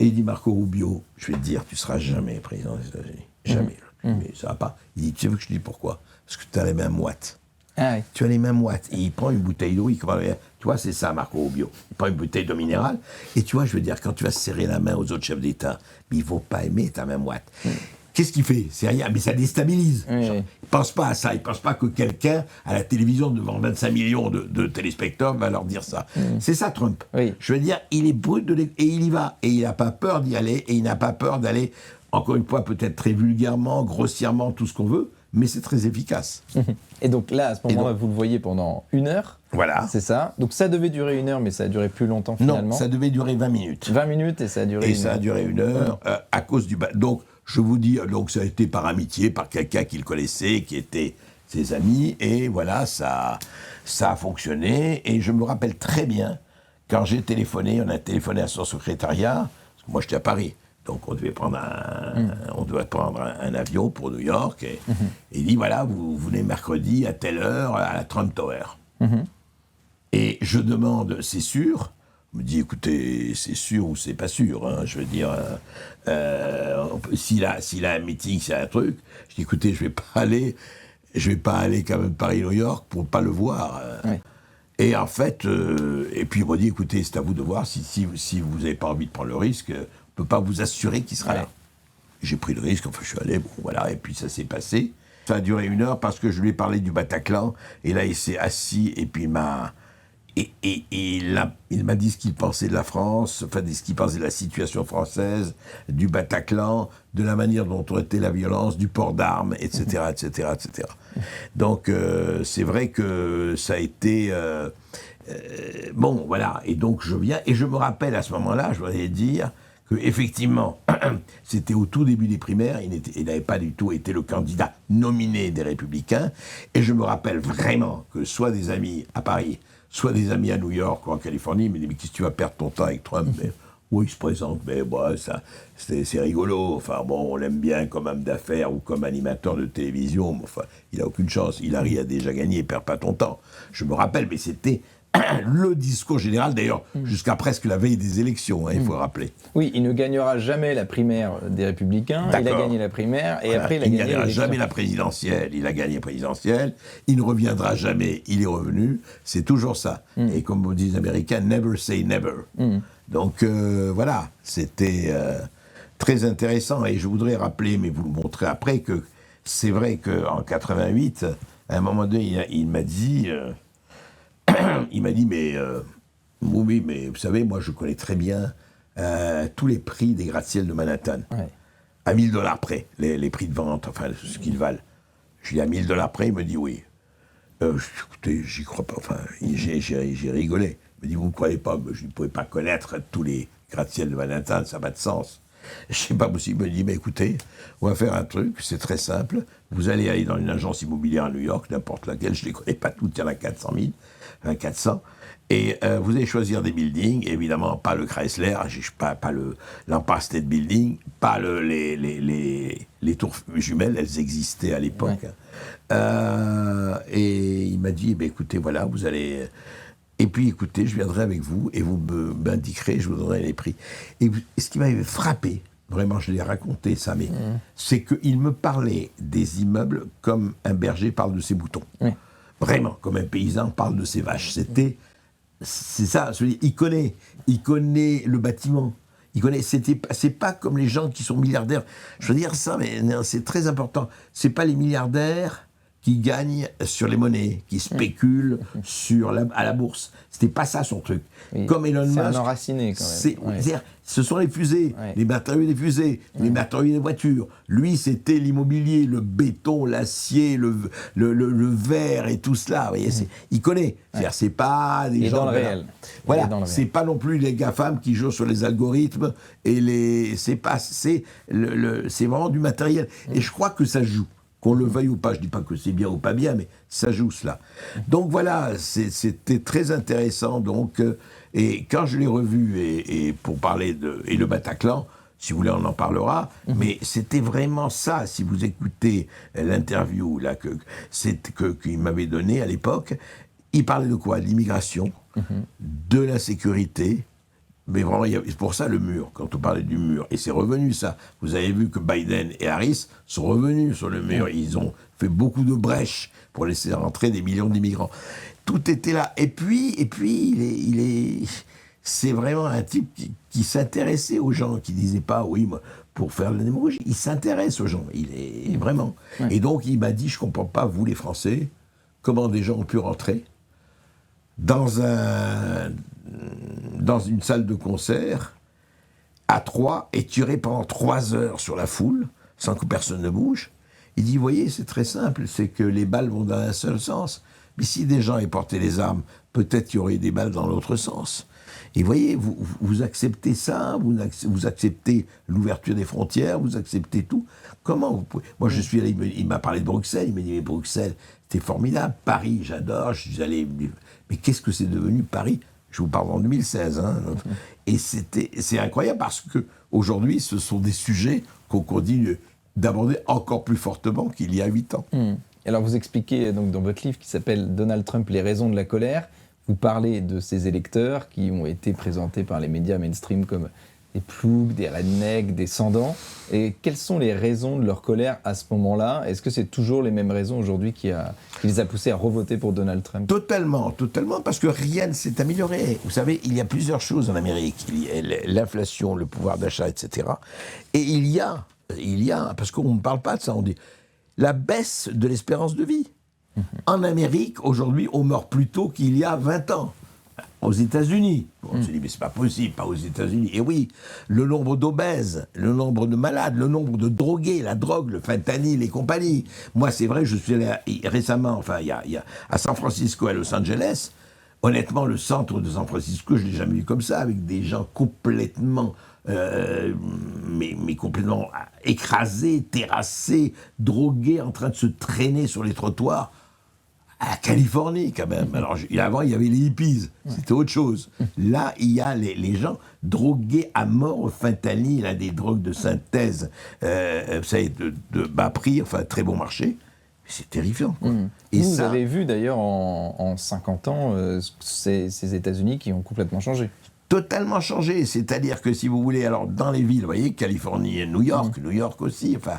Et il dit, Marco Rubio, je vais te dire, tu seras jamais président des États-Unis. Jamais. Mais ça va pas. Il dit, tu sais que je te dis pourquoi? Parce que tu as les mains moites. Ah oui. Tu as les mains moites. Et il prend une bouteille d'eau, tu vois, c'est ça, Marco Rubio. Il prend une bouteille d'eau minérale. Et tu vois, je veux dire, quand tu vas serrer la main aux autres chefs d'État, mais ils ne vont pas aimer ta main moite. Qu'est-ce qu'il fait? C'est rien, mais ça déstabilise. Oui. Genre, il ne pense pas à ça. Il ne pense pas que quelqu'un, à la télévision, devant 25 millions de téléspectateurs, va leur dire ça. C'est ça, Trump. Oui. Je veux dire, il est brut et il y va. Et il n'a pas peur d'y aller. Et il n'a pas peur d'aller, encore une fois, peut-être très vulgairement, grossièrement, tout ce qu'on veut, mais c'est très efficace. Et donc là, à ce moment-là, vous le voyez pendant 1 heure. Voilà. C'est ça. Donc ça devait durer 1 heure, mais ça a duré plus longtemps finalement. Non, ça devait durer 20 minutes. 20 minutes et ça a duré 1 heure. Et ça a duré 1 heure à cause du... Donc, je vous dis, donc ça a été par amitié, par quelqu'un qui le connaissait, qui était ses amis, et voilà, ça a fonctionné. Et je me rappelle très bien, quand j'ai téléphoné, on a téléphoné à son secrétariat, parce que moi j'étais à Paris, donc on devait prendre un avion pour New York, et il dit, voilà, vous venez mercredi à telle heure à la Trump Tower. Et je demande, c'est sûr? On me dit, écoutez, c'est sûr ou c'est pas sûr, hein, je veux dire, s'il a un meeting, s'il a un truc, je dis, écoutez, je vais pas aller quand même Paris-New York pour pas le voir. Oui. Et en fait, et puis il m'a dit, écoutez, c'est à vous de voir, si vous n'avez pas envie de prendre le risque, on ne peut pas vous assurer qu'il sera là. J'ai pris le risque, enfin je suis allé, bon voilà, et puis ça s'est passé. Ça a duré 1 heure parce que je lui ai parlé du Bataclan, et là il s'est assis, et puis il m'a dit ce qu'il pensait de la France, enfin, ce qu'il pensait de la situation française, du Bataclan, de la manière dont traitait la violence, du port d'armes, etc., etc., etc. Donc, c'est vrai que ça a été... bon, voilà. Et donc, je viens, et je me rappelle à ce moment-là, je voudrais dire qu'effectivement, c'était au tout début des primaires, il n'avait pas du tout été le candidat nominé des Républicains, et je me rappelle vraiment que soit des amis à Paris, soit des amis à New York ou en Californie me disaient « Mais qu'est-ce que tu vas perdre ton temps avec Trump ?» Mais oui, il se présente, mais bon, ça, c'est rigolo. Enfin bon, on l'aime bien comme homme d'affaires ou comme animateur de télévision, mais enfin, il n'a aucune chance. Hillary a déjà gagné, perds pas ton temps. Je me rappelle, mais c'était le discours général, d'ailleurs, jusqu'à presque la veille des élections, hein, il faut rappeler. Oui, il ne gagnera jamais la primaire des Républicains, il a gagné la primaire, et voilà, après il a gagné l'élection. Il ne gagnera jamais la présidentielle, il a gagné la présidentielle, il ne reviendra jamais, il est revenu, c'est toujours ça. Et comme vous disent les Américains, never say never. Donc voilà, c'était très intéressant, et je voudrais rappeler, mais vous le montrez après, que c'est vrai qu'en 88, à un moment donné, il m'a dit... mais oui, mais vous savez, moi je connais très bien tous les prix des gratte-ciel de Manhattan. Ouais. À $1000 près, les prix de vente, enfin ce qu'ils valent. Je lui dis à $1000 près, il me dit oui. Écoutez, j'y crois pas, enfin, j'ai rigolé. Il me dit, vous ne croyez pas, je ne pouvais pas connaître tous les gratte-ciel de Manhattan, ça n'a pas de sens. C'est pas possible. Il me dit, mais écoutez, on va faire un truc, c'est très simple. Vous allez aller dans une agence immobilière à New York, n'importe laquelle, je ne les connais pas toutes, il y en a 400 000, enfin 400. Et vous allez choisir des buildings, évidemment, pas le Chrysler, pas l'Empire State Building, pas les tours jumelles, elles existaient à l'époque. Ouais. Et il m'a dit, bah, écoutez, voilà, vous allez... Et puis, écoutez, je viendrai avec vous et vous m'indiquerez, je vous donnerai les prix. Et ce qui m'avait frappé, vraiment, je l'ai raconté ça, mais c'est qu'il me parlait des immeubles comme un berger parle de ses moutons. Vraiment, comme un paysan parle de ses vaches. C'est ça, il connaît le bâtiment. C'est pas comme les gens qui sont milliardaires. Je veux dire ça, mais non, c'est très important. C'est pas les milliardaires qui gagnent sur les monnaies, qui spéculent à la bourse. C'était pas ça son truc. Oui, comme Elon Musk. C'est un enraciné quand même. C'est-à-dire, ce sont les fusées, les matériaux des fusées, les matériaux des voitures. Lui, c'était l'immobilier, le béton, l'acier, le verre et tout cela. Vous voyez, il connaît. C'est-à-dire, c'est pas des gens... dans le réel. Voilà, c'est pas non plus les GAFAM qui jouent sur les algorithmes et c'est vraiment du matériel. Et je crois que ça joue. Qu'on le veuille ou pas, je ne dis pas que c'est bien ou pas bien, mais ça joue cela. Donc voilà, c'était très intéressant. Donc, et quand je l'ai revu, et pour parler et le Bataclan, si vous voulez, on en parlera, mais c'était vraiment ça, si vous écoutez l'interview là, qu'il m'avait donnée à l'époque, il parlait de quoi? De l'immigration, de l'insécurité. Mais vraiment, c'est pour ça le mur, quand on parlait du mur. Et c'est revenu, ça. Vous avez vu que Biden et Harris sont revenus sur le mur. Ils ont fait beaucoup de brèches pour laisser rentrer des millions d'immigrants. Tout était là. Et puis c'est vraiment un type qui s'intéressait aux gens, qui disait pas, oui, moi, pour faire de la démagogie. Il s'intéresse aux gens. Il est vraiment. Et donc, il m'a dit, je comprends pas, vous les Français, comment des gens ont pu rentrer dans une salle de concert, à 3, et tirer pendant 3 heures sur la foule, sans que personne ne bouge. Il dit, vous voyez, c'est très simple, c'est que les balles vont dans un seul sens. Mais si des gens aient porté les armes, peut-être qu'il y aurait des balles dans l'autre sens. Et vous voyez, vous acceptez ça, vous acceptez l'ouverture des frontières, vous acceptez tout. Comment vous pouvez... Moi, je suis allé, il m'a parlé de Bruxelles, il m'a dit, mais Bruxelles, c'était formidable. Paris, j'adore, je suis allé... Mais qu'est-ce que c'est devenu Paris ? Je vous parle en 2016. Hein. Et c'est incroyable parce qu'aujourd'hui, ce sont des sujets qu'on continue d'aborder encore plus fortement qu'il y a 8 ans. Alors vous expliquez donc, dans votre livre qui s'appelle « Donald Trump, les raisons de la colère », vous parlez de ces électeurs qui ont été présentés par les médias mainstream comme des ploucs, des rednecks, des sans-dents. Et quelles sont les raisons de leur colère à ce moment-là ? Est-ce que c'est toujours les mêmes raisons aujourd'hui qui les a poussés à revoter pour Donald Trump ? Totalement, parce que rien ne s'est amélioré. Vous savez, il y a plusieurs choses en Amérique. Il y a l'inflation, le pouvoir d'achat, etc. Et il y a, parce qu'on ne parle pas de ça, on dit la baisse de l'espérance de vie. En Amérique, aujourd'hui, on meurt plus tôt qu'il y a 20 ans. aux États-Unis. On se dit, mais c'est pas possible, pas aux États-Unis. Et oui, le nombre d'obèses, le nombre de malades, le nombre de drogués, la drogue, le fentanyl et compagnie. Moi, c'est vrai, je suis allé récemment, enfin, il y a à San Francisco et à Los Angeles. Honnêtement, le centre de San Francisco, je l'ai jamais vu comme ça, avec des gens complètement, mais complètement écrasés, terrassés, drogués, en train de se traîner sur les trottoirs. À la Californie, quand même. Alors, avant, il y avait les hippies, c'était autre chose. Là, il y a les gens drogués à mort au fentanyl, à des drogues de synthèse, vous savez, de bas prix, enfin, très bon marché. C'est terrifiant, quoi. Et vous avez vu, d'ailleurs, en 50 ans, ces États-Unis qui ont complètement changé. Totalement changé. C'est-à-dire que, si vous voulez, alors, dans les villes, vous voyez, Californie et New York aussi, enfin...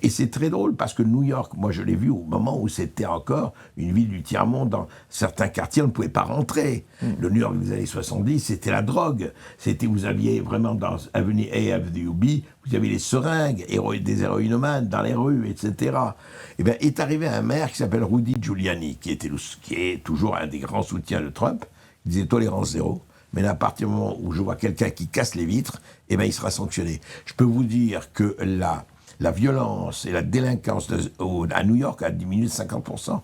Et c'est très drôle parce que New York, moi je l'ai vu au moment où c'était encore une ville du tiers-monde. Dans certains quartiers, on ne pouvait pas rentrer. Le New York des années 70, c'était la drogue. Vous aviez vraiment dans Avenue A, Avenue B, vous aviez les seringues, des héroïnomanes dans les rues, etc. Et bien, est arrivé un maire qui s'appelle Rudy Giuliani, qui est toujours un des grands soutiens de Trump. Il disait tolérance zéro. Mais à partir du moment où je vois quelqu'un qui casse les vitres, eh ben, il sera sanctionné. Je peux vous dire que la violence et la délinquance à New York a diminué de 50%.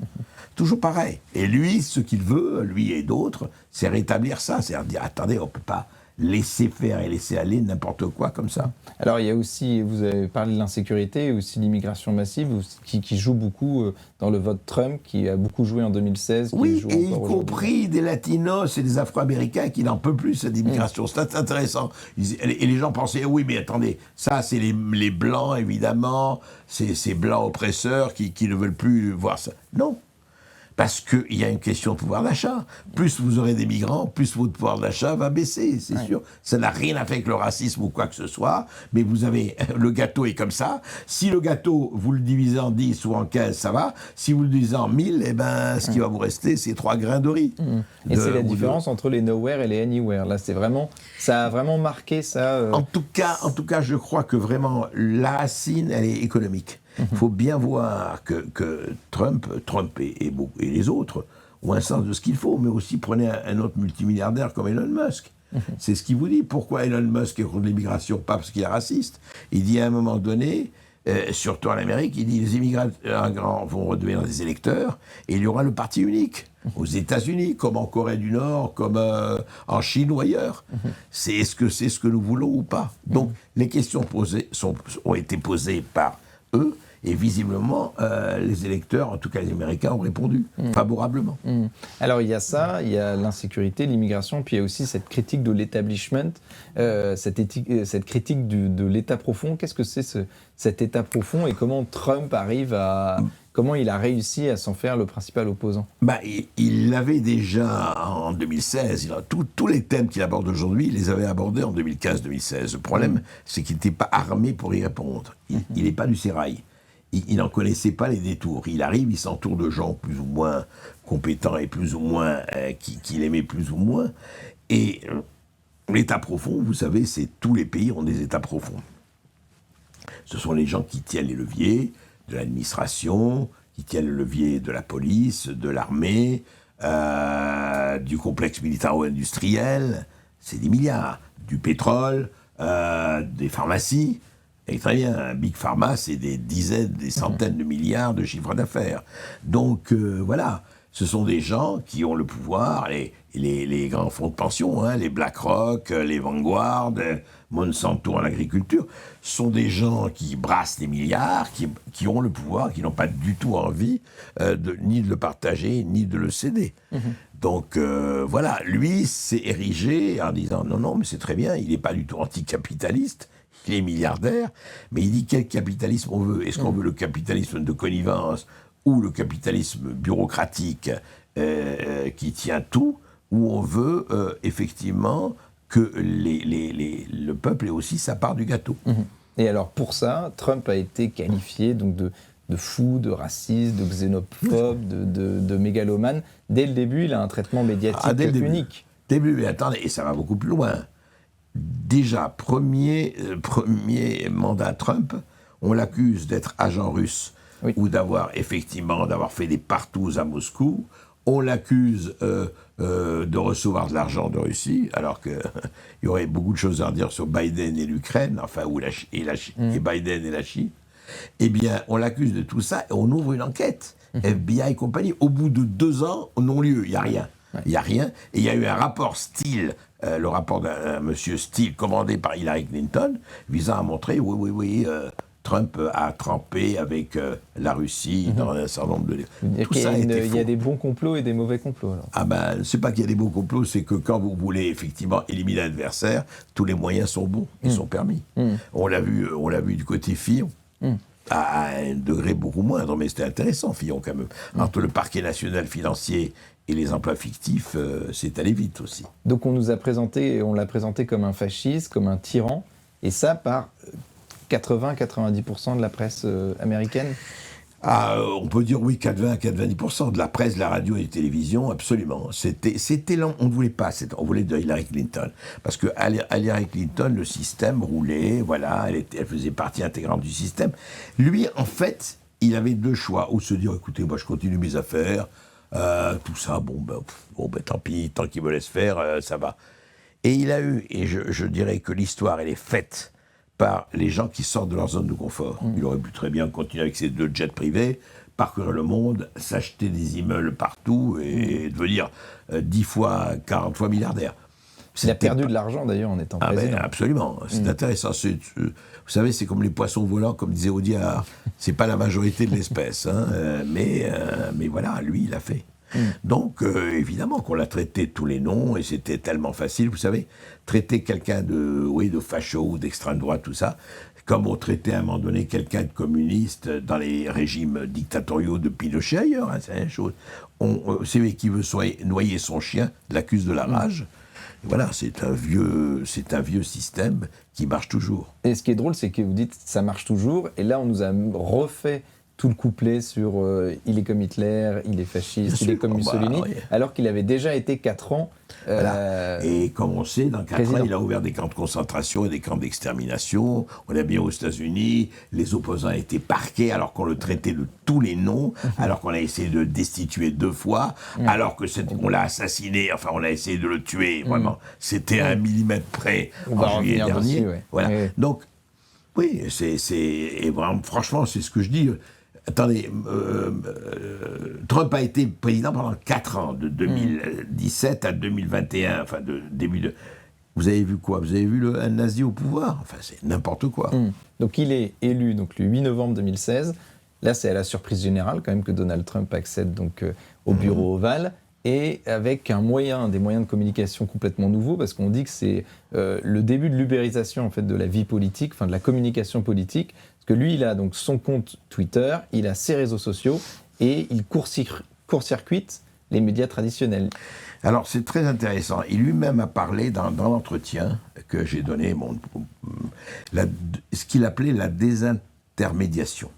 Toujours pareil. Et lui, ce qu'il veut, lui et d'autres, c'est rétablir ça. C'est-à-dire dire, attendez, on ne peut pas laisser faire et laisser aller n'importe quoi comme ça. Alors il y a aussi, vous avez parlé de l'insécurité, et aussi l'immigration massive qui joue beaucoup dans le vote Trump, qui a beaucoup joué en 2016. Oui, et y compris des Latinos et des Afro-Américains qui n'en peuvent plus cette immigration. C'est intéressant. Et les gens pensaient, oui, mais attendez, ça c'est les Blancs, évidemment, ces Blancs oppresseurs qui ne veulent plus voir ça. Non. Parce qu'il y a une question de pouvoir d'achat. Plus vous aurez des migrants, plus votre pouvoir d'achat va baisser, c'est sûr. Ça n'a rien à faire avec le racisme ou quoi que ce soit, mais vous avez, le gâteau est comme ça. Si le gâteau, vous le divisez en 10 ou en 15, ça va. Si vous le divisez en 1000, eh ben, ce qui va vous rester, c'est 3 grains de riz. Et c'est la différence entre les nowhere et les anywhere. Là, ça a vraiment marqué ça. En tout cas, je crois que vraiment, la racine, elle est économique. Il faut bien voir que Trump et les autres ont un sens de ce qu'il faut, mais aussi prenez un autre multimilliardaire comme Elon Musk. C'est ce qu'il vous dit. Pourquoi Elon Musk est contre l'immigration? Pas parce qu'il est raciste. Il dit à un moment donné, surtout en Amérique, il dit les immigrants vont redevenir des électeurs et il y aura le parti unique. Aux États-Unis, comme en Corée du Nord, comme en Chine ou ailleurs. Est-ce que c'est ce que nous voulons ou pas? Donc les questions ont été posées par eux. Et visiblement, les électeurs, en tout cas les Américains, ont répondu favorablement. Alors il y a ça, il y a l'insécurité, l'immigration, puis il y a aussi cette critique de l'establishment, cette critique de l'État profond. Qu'est-ce que c'est cet État profond et comment Trump comment il a réussi à s'en faire le principal opposant? Il l'avait déjà en 2016. Tous les thèmes qu'il aborde aujourd'hui, il les avait abordés en 2015-2016. Le problème, c'est qu'il n'était pas armé pour y répondre. Il n'est pas du sérail. Il n'en connaissait pas les détours. Il arrive, il s'entoure de gens plus ou moins compétents et plus ou moins qu'il aimait plus ou moins. Et l'État profond, vous savez, tous les pays ont des États profonds. Ce sont les gens qui tiennent les leviers de l'administration, qui tiennent le levier de la police, de l'armée, du complexe militaro-industriel. C'est des milliards. Du pétrole, des pharmacies. Et très bien, Big Pharma, c'est des dizaines, des centaines de milliards de chiffres d'affaires. Donc, voilà, ce sont des gens qui ont le pouvoir, les grands fonds de pension, les BlackRock, les Vanguard, Monsanto en agriculture, sont des gens qui brassent des milliards, qui ont le pouvoir, qui n'ont pas du tout envie ni de le partager, ni de le céder. Donc, voilà, lui s'est érigé en disant, non, mais c'est très bien, il n'est pas du tout anticapitaliste, il est milliardaire, mais il dit quel capitalisme on veut. Est-ce qu'on veut le capitalisme de connivence ou le capitalisme bureaucratique qui tient tout, ou on veut effectivement que le peuple ait aussi sa part du gâteau. Et alors pour ça, Trump a été qualifié donc de fou, de raciste, de xénophobe, de mégalomane. Dès le début, il a un traitement médiatique unique. Début, mais attendez, et ça va beaucoup plus loin. Déjà, premier mandat Trump, on l'accuse d'être agent russe ou d'avoir fait des partous à Moscou. On l'accuse de recevoir de l'argent de Russie, alors qu'il y aurait beaucoup de choses à dire sur Biden et l'Ukraine, enfin, et Biden et la Chine. Eh bien, on l'accuse de tout ça et on ouvre une enquête. FBI et compagnie. Au bout de 2 ans, non-lieu, il n'y a rien. Il n'y a rien. Et il y a eu un rapport Steele, le rapport d'un monsieur Steele, commandé par Hillary Clinton, visant à montrer, oui, Trump a trempé avec la Russie dans un certain nombre de... Tout ça il y a des bons complots et des mauvais complots, alors. Ah ben, c'est pas qu'il y a des bons complots, c'est que quand vous voulez effectivement éliminer l'adversaire, tous les moyens sont bons, ils sont permis. On l'a vu du côté Fillon. À un degré beaucoup moindre, mais c'était intéressant, Fillon, quand même. Entre le parquet national financier et les emplois fictifs, c'est allé vite aussi. Donc on l'a présenté comme un fasciste, comme un tyran, et ça par 80-90% de la presse américaine. On peut dire oui, 80-90% de la presse, de la radio et de la télévision, absolument. C'était lent, on ne voulait pas, on voulait de Hillary Clinton. Parce que à Hillary Clinton, le système roulait, voilà, elle faisait partie intégrante du système. Lui, en fait, il avait 2 choix. Ou se dire, écoutez, moi je continue mes affaires, tout ça, tant pis, tant qu'il me laisse faire, ça va. Et il a eu, et je dirais que l'histoire, elle est faite par les gens qui sortent de leur zone de confort. Il aurait pu très bien continuer avec ses 2 jets privés, parcourir le monde, s'acheter des immeubles partout et devenir 10 fois, 40 fois milliardaire. Il a perdu de l'argent d'ailleurs en étant président. Ben, absolument, c'est intéressant. Vous savez, c'est comme les poissons volants, comme disait Audiard. C'est pas la majorité de l'espèce, hein, mais voilà, lui, il l'a fait. Donc, évidemment qu'on l'a traité de tous les noms, et c'était tellement facile, vous savez, traiter quelqu'un de facho ou d'extrême droite, tout ça, comme on traitait à un moment donné quelqu'un de communiste dans les régimes dictatoriaux de Pinochet ailleurs, hein, c'est la même chose. Celui qui veut noyer son chien l'accuse de la rage. Et voilà, c'est un vieux système qui marche toujours. Et ce qui est drôle, c'est que vous dites ça marche toujours, et là on nous a refait tout le couplet sur il est comme Hitler, il est fasciste, il est comme Mussolini, alors qu'il avait déjà été 4 ans. Voilà. Et comme on sait, dans 4 ans, il a ouvert des camps de concentration et des camps d'extermination. On a bien aux États-Unis, les opposants étaient parqués alors qu'on le traitait de tous les noms, alors qu'on a essayé de le destituer 2 fois, alors que on l'a assassiné, enfin on a essayé de le tuer, vraiment. C'était à 1 millimètre près en juillet dernier. Voilà. Donc, oui, et vraiment, franchement, c'est ce que je dis. Attendez, Trump a été président pendant 4 ans, de 2017 à 2021, enfin de début de... Vous avez vu quoi? Vous avez vu un nazi au pouvoir? Enfin, c'est n'importe quoi. Donc il est élu donc, le 8 novembre 2016. Là, c'est à la surprise générale quand même que Donald Trump accède donc, au bureau ovale, et avec des moyens de communication complètement nouveaux, parce qu'on dit que c'est le début de l'ubérisation en fait, de la vie politique, enfin de la communication politique. Que lui, il a donc son compte Twitter, il a ses réseaux sociaux et il court-circuite les médias traditionnels. Alors, c'est très intéressant. Il lui-même a parlé dans l'entretien que j'ai donné, ce qu'il appelait la désintermédiation.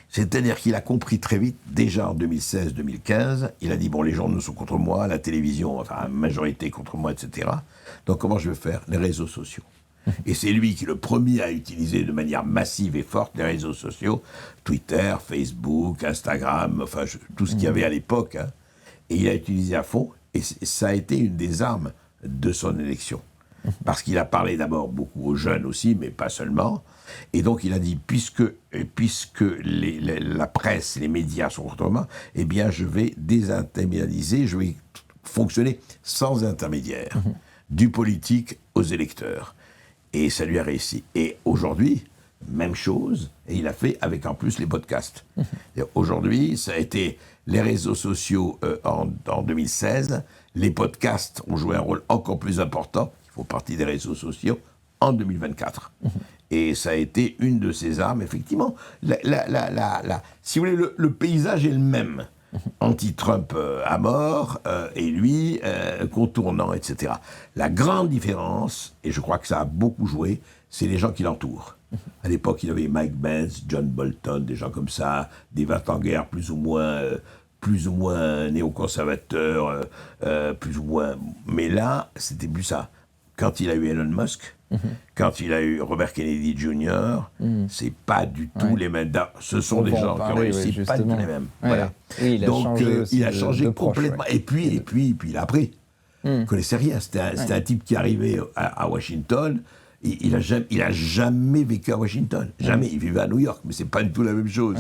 C'est-à-dire qu'il a compris très vite, déjà en 2016-2015, il a dit, les journaux sont contre moi, la télévision, enfin, la majorité contre moi, etc. Donc, comment je vais faire? Les réseaux sociaux. Et c'est lui qui est le premier à utiliser de manière massive et forte les réseaux sociaux, Twitter, Facebook, Instagram, enfin tout ce qu'il y avait à l'époque. Hein. Et il a utilisé à fond, et ça a été une des armes de son élection. Parce qu'il a parlé d'abord beaucoup aux jeunes aussi, mais pas seulement. Et donc il a dit, puisque la presse, les médias sont contre moi, eh bien je vais désintermédialiser, je vais fonctionner sans intermédiaire, du politique aux électeurs. Et ça lui a réussi. Et aujourd'hui, même chose, et il a fait avec en plus les podcasts. Aujourd'hui, ça a été les réseaux sociaux en 2016, les podcasts ont joué un rôle encore plus important, ils font partie des réseaux sociaux, en 2024. Et ça a été une de ces armes, effectivement. Si vous voulez, le paysage est le même. Anti-Trump à mort, et lui contournant, etc. La grande différence, et je crois que ça a beaucoup joué, c'est les gens qui l'entourent. À l'époque, il y avait Mike Pence, John Bolton, des gens comme ça, des va-t-en-guerre plus ou moins néoconservateurs, plus ou moins... Mais là, c'était plus ça. Quand il a eu Elon Musk, Quand il a eu Robert Kennedy Jr., c'est pas du tout les mêmes. Ce sont des gens qui ont réussi, pas du tout les mêmes. Voilà. Et Donc il a changé complètement. Et puis il a appris. Il ne connaissait rien. C'était un type qui arrivait à Washington. Il a jamais vécu à Washington. Jamais. Il vivait à New York, mais c'est pas du tout la même chose.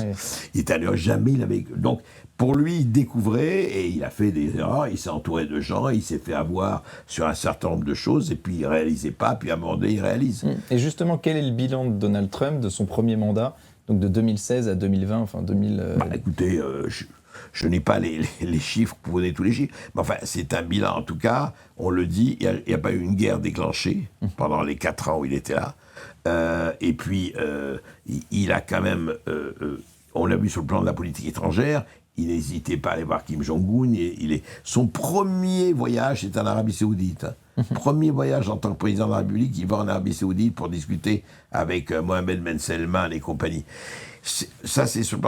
Il était à New York, jamais il avait. Donc, pour lui, il découvrait et il a fait des erreurs. Il s'est entouré de gens, il s'est fait avoir sur un certain nombre de choses et puis il réalisait pas. Puis à un moment donné, il réalise. Et justement, quel est le bilan de Donald Trump de son premier mandat, donc de 2016 à 2020, enfin 2000. Écoutez, je n'ai pas les chiffres pour vous donner tous les chiffres, mais enfin, c'est un bilan en tout cas, on le dit, il n'y a pas eu une guerre déclenchée pendant les 4 ans où il était là, et puis il a quand même, on l'a vu sur le plan de la politique étrangère, il n'hésitait pas à aller voir Kim Jong-un, son premier voyage, c'est en Arabie Saoudite. Premier voyage en tant que président de la République, il va en Arabie Saoudite pour discuter avec Mohamed Ben Salman et compagnie. Ça, c'est sur le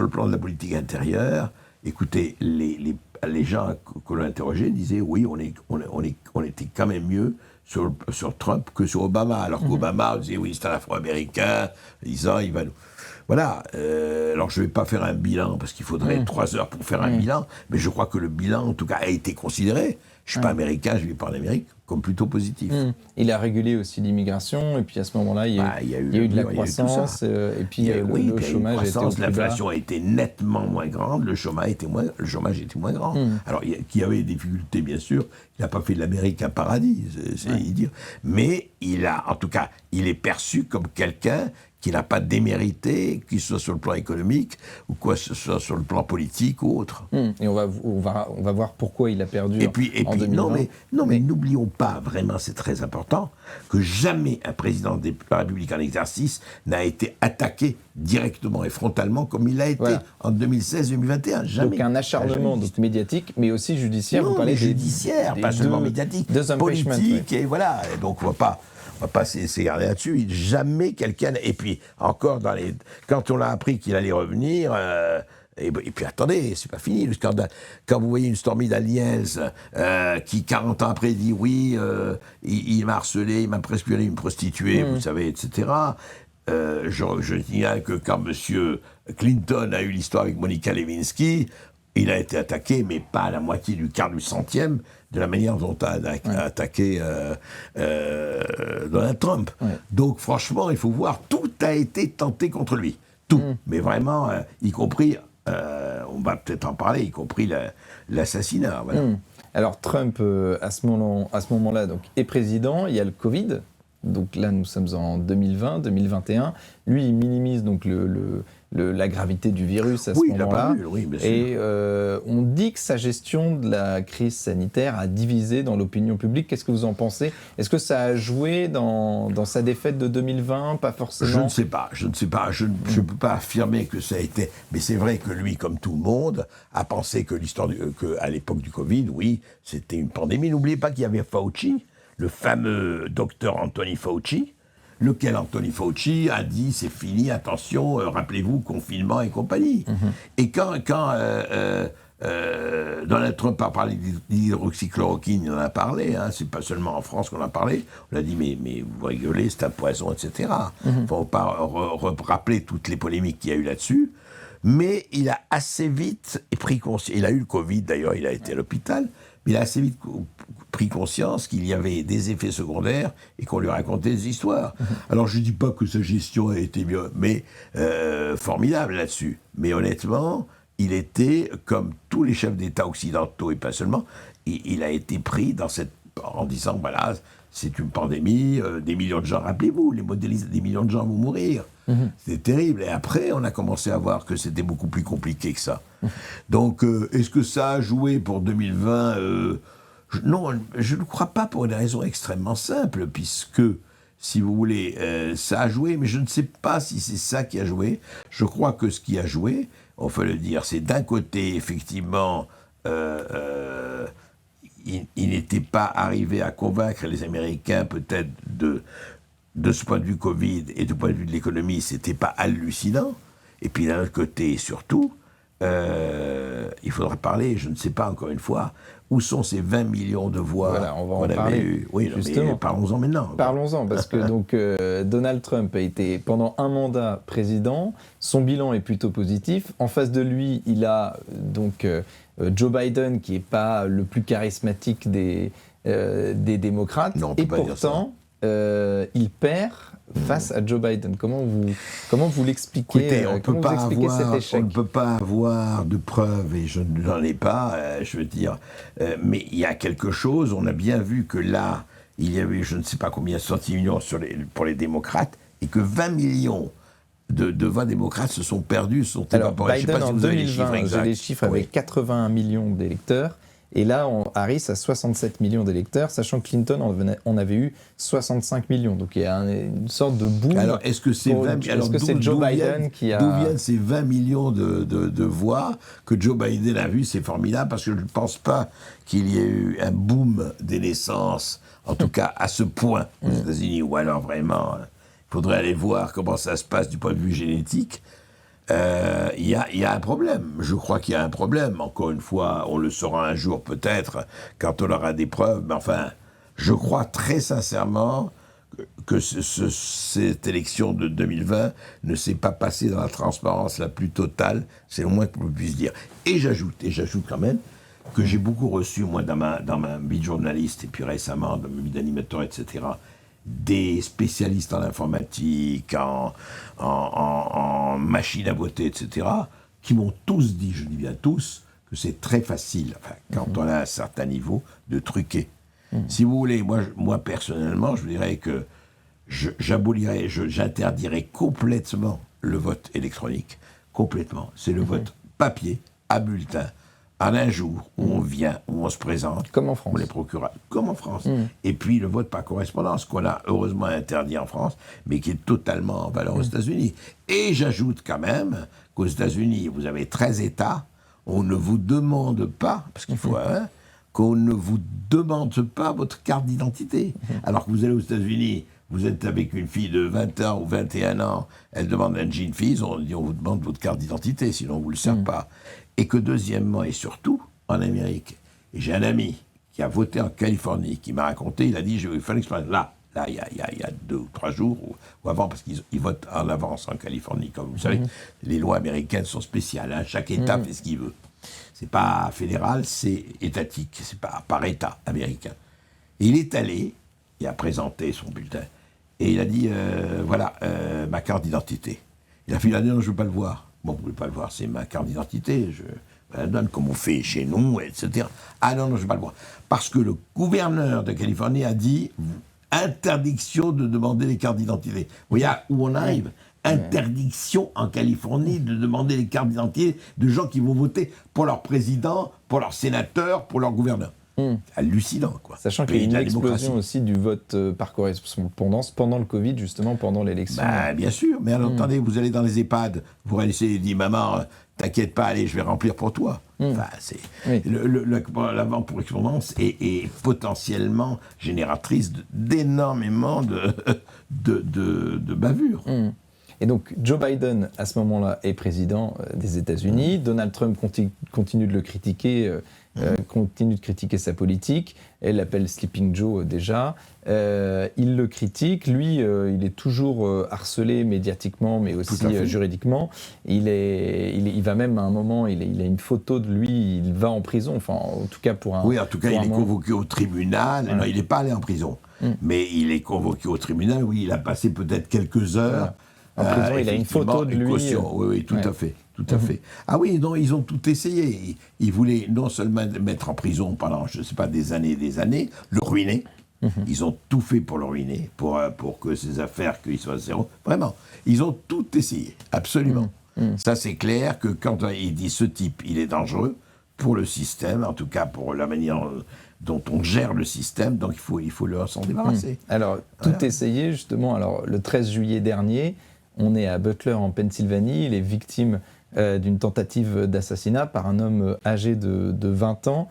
plan de la politique intérieure. Écoutez, les gens que l'on interrogeait disaient oui, on était quand même mieux sur Trump que sur Obama. Alors qu'Obama disait oui, c'est un Afro-Américain, disant il va nous. Voilà. Alors je ne vais pas faire un bilan parce qu'il faudrait 3 heures pour faire un bilan, mais je crois que le bilan, en tout cas, a été considéré. Je ne suis pas américain, je ne vis pas en Amérique, comme plutôt positif. Il a régulé aussi l'immigration, et puis à ce moment-là, il y a eu de la croissance, et puis le chômage a été au plus bas. L'inflation a été nettement moins grande, le chômage était moins grand. Alors, il y avait des difficultés, bien sûr, il n'a pas fait de l'Amérique un paradis, c'est dire. Mais en tout cas, il est perçu comme quelqu'un qui n'a pas démérité, qu'il soit sur le plan économique ou quoi que ce soit sur le plan politique ou autre. Et on va voir pourquoi il a perdu en 2020. Non, mais n'oublions pas, vraiment, c'est très important, que jamais un président de la République en exercice n'a été attaqué directement et frontalement comme il l'a été en 2016-2021. Jamais. Donc un acharnement médiatique, mais aussi judiciaire. Vous parlez judiciaire, pas seulement médiatique, politique, et voilà. Et donc on ne va pas s'égarder là-dessus. Jamais quelqu'un... Et puis, encore, quand on a appris qu'il allait revenir... Et puis attendez, c'est pas fini le scandale. Quand vous voyez une Stormy Daniels qui 40 ans après dit oui, il m'a harcelé, il m'a presque violé une prostituée, vous savez, etc. Je signale que quand M. Clinton a eu l'histoire avec Monica Lewinsky, il a été attaqué, mais pas à la moitié du quart du centième de la manière dont a attaqué Donald Trump. Donc franchement, il faut voir, tout a été tenté contre lui. Tout. Mais vraiment, y compris... on va peut-être en parler, y compris l'assassinat. Voilà. Alors Trump, à ce moment-là, donc, est président, il y a le Covid, donc là nous sommes en 2020, 2021, lui il minimise donc la gravité du virus à ce moment-là, et on dit que sa gestion de la crise sanitaire a divisé dans l'opinion publique. Qu'est-ce que vous en pensez? Est-ce que ça a joué dans sa défaite de 2020? Pas forcément. Je ne sais pas. Je ne peux pas affirmer que ça a été. Mais c'est vrai que lui, comme tout le monde, a pensé que qu'à l'époque du Covid, oui, c'était une pandémie. N'oubliez pas qu'il y avait Fauci, le fameux docteur Anthony Fauci, lequel Anthony Fauci a dit c'est fini, attention, rappelez-vous, confinement et compagnie. Et quand Donald Trump a parlé d'hydroxychloroquine, il en a parlé, c'est pas seulement en France qu'on en a parlé, on a dit mais vous rigolez, c'est un poison, etc. Il ne faut pas rappeler toutes les polémiques qu'il y a eu là-dessus, mais il a assez vite pris conscience, il a eu le Covid d'ailleurs, il a été à l'hôpital, mais il a assez vite pris conscience qu'il y avait des effets secondaires et qu'on lui racontait des histoires. Alors je ne dis pas que sa gestion a été bien, mais formidable là-dessus. Mais honnêtement, il était, comme tous les chefs d'État occidentaux et pas seulement, il a été pris en disant, voilà, c'est une pandémie, des millions de gens, rappelez-vous, les modélistes, des millions de gens vont mourir. C'était terrible. Et après, on a commencé à voir que c'était beaucoup plus compliqué que ça. Donc, est-ce que ça a joué pour 2020 Non, je ne crois pas, pour une raison extrêmement simple, puisque, si vous voulez, ça a joué, mais je ne sais pas si c'est ça qui a joué. Je crois que ce qui a joué, on peut le dire, c'est d'un côté, effectivement, il n'était pas arrivé à convaincre les Américains, peut-être, de ce point de vue Covid et du point de vue de l'économie, c'était pas hallucinant. Et puis d'un autre côté, surtout, il faudra parler, je ne sais pas encore une fois, où sont ces 20 millions de voix Voilà, on va qu'on en parler, avait eues. Oui, justement. mais parlons-en maintenant. Parlons-en, parce que donc, Donald Trump a été pendant un mandat président, son bilan est plutôt positif. En face de lui, il a donc Joe Biden, qui n'est pas le plus charismatique des démocrates, Non, on peut et pas dire pourtant, il perd face à Joe Biden. Comment vous l'expliquez? Écoutez, on comment vous expliquez cet échec? ne peut pas avoir de preuves, et je n'en ai pas, je veux dire, mais il y a quelque chose, on a bien vu que là, il y avait je ne sais pas combien, 60 millions pour les démocrates, et que 20 millions de voix démocrates se sont perdus, se sont Alors, évaporés. Biden, Je ne sais pas si en vous avez les chiffres 2020, j'ai exacts. les chiffres avec 81 millions d'électeurs. Et là, Harris a 67 millions d'électeurs, sachant que Clinton en avait eu 65 millions. Donc il y a une sorte de boom. Alors, est-ce que c'est Joe Biden qui a... D'où viennent ces 20 millions de voix que Joe Biden a vues? C'est formidable, parce que je ne pense pas qu'il y ait eu un boom des naissances, en tout cas à ce point aux États-Unis, ou alors vraiment, il faudrait aller voir comment ça se passe du point de vue génétique. Il y a un problème. Je crois qu'il y a un problème. Encore une fois, on le saura un jour peut-être, quand on aura des preuves. Mais enfin, je crois très sincèrement que cette élection de 2020 ne s'est pas passée dans la transparence la plus totale. C'est le moins que l'on puisse dire. Et j'ajoute quand même que j'ai beaucoup reçu, moi, dans ma vie de journaliste, et puis récemment, dans ma vie d'animateur, etc., des spécialistes en informatique, en machine à voter, etc., qui m'ont tous dit, je dis bien tous, que c'est très facile, enfin, quand on a un certain niveau, de truquer. Si vous voulez, moi personnellement, je vous dirais que j'interdirais complètement le vote électronique. Complètement. C'est le vote papier, à bulletin, en un jour, où on vient, où on se présente. Comme en France. On les procure, comme en France. Et puis le vote par correspondance, qu'on a heureusement interdit en France, mais qui est totalement en valeur aux États-Unis. Et j'ajoute quand même qu'aux États-Unis, vous avez 13 États, on ne vous demande pas, parce qu'il faut... qu'on ne vous demande pas votre carte d'identité. Alors que vous allez aux États-Unis, vous êtes avec une fille de 20 ans ou 21 ans, elle demande un jean fees, on dit on vous demande votre carte d'identité, sinon on ne vous le sert pas. Et que deuxièmement, et surtout, en Amérique, et j'ai un ami qui a voté en Californie, qui m'a raconté, il a dit, j'ai fait l'expérience, là, il y a 2 ou 3 jours, ou avant, parce qu'ils votent en avance en Californie, comme vous savez, les lois américaines sont spéciales, hein, chaque État fait ce qu'il veut. C'est pas fédéral, c'est étatique, c'est pas par État américain. Et il est allé, il a présenté son bulletin, et il a dit, voilà, ma carte d'identité. Il a fait, il a dit, non, je ne veux pas le voir. Bon, vous ne pouvez pas le voir, c'est ma carte d'identité, je la donne comme on fait chez nous, etc. Ah non, je ne veux pas le voir. Parce que le gouverneur de Californie a dit, interdiction de demander les cartes d'identité. Vous voyez où on arrive? Interdiction en Californie de demander les cartes d'identité de gens qui vont voter pour leur président, pour leur sénateur, pour leur gouverneur. Hallucinant, quoi. Sachant qu'il y a une explosion aussi du vote par correspondance pendant le Covid, justement, pendant l'élection. Bah, bien sûr, mais alors, attendez, vous allez dans les EHPAD, vous réalisez, dit maman, t'inquiète pas, allez, je vais remplir pour toi. Enfin, c'est la vente pour correspondance est potentiellement génératrice d'énormément de bavures. Et donc, Joe Biden, à ce moment-là, est président des États-Unis. Donald Trump continue de le critiquer, continue de critiquer sa politique. Elle l'appelle Sleeping Joe déjà. Il le critique. Lui, il est toujours harcelé médiatiquement, mais aussi juridiquement. Il va même à un moment, il a une photo de lui, il va en prison, enfin, en tout cas pour un... Oui, en tout cas, il est convoqué au tribunal. Ouais. Non, il n'est pas allé en prison. Mais il est convoqué au tribunal, oui, il a passé peut-être quelques heures... En prison, il a une photo de lui. Oui, tout à fait. Tout à fait. Ah oui, non, ils ont tout essayé. Ils voulaient non seulement le mettre en prison pendant, je ne sais pas, des années, le ruiner. Ils ont tout fait pour le ruiner, pour que ses affaires, qu'il soit à zéro. Vraiment, ils ont tout essayé, absolument. Ça, c'est clair que quand il dit ce type, il est dangereux pour le système, en tout cas pour la manière dont on gère le système, donc il faut s'en débarrasser. Alors, tout essayé, justement, alors, le 13 juillet dernier, on est à Butler, en Pennsylvanie, il est victime d'une tentative d'assassinat par un homme âgé de 20 ans.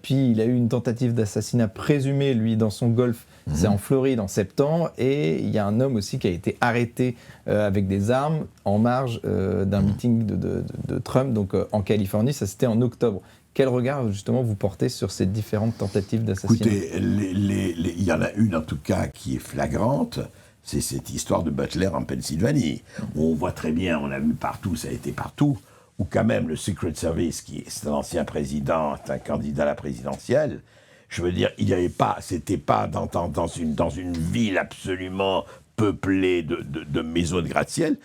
Puis il a eu une tentative d'assassinat présumée, lui, dans son golf. C'est en Floride en septembre. Et il y a un homme aussi qui a été arrêté avec des armes en marge d'un meeting de Trump, donc en Californie. Ça, c'était en octobre. Quel regard, justement, vous portez sur ces différentes tentatives d'assassinat ? Écoutez, il y en a une, en tout cas, qui est flagrante. C'est cette histoire de Butler en Pennsylvanie, où on voit très bien, on a vu partout, ça a été partout, où quand même le Secret Service, qui est un ancien président, un candidat à la présidentielle, je veux dire, il n'y avait pas, c'était pas dans une ville absolument peuplée de maisons de gratte-ciel,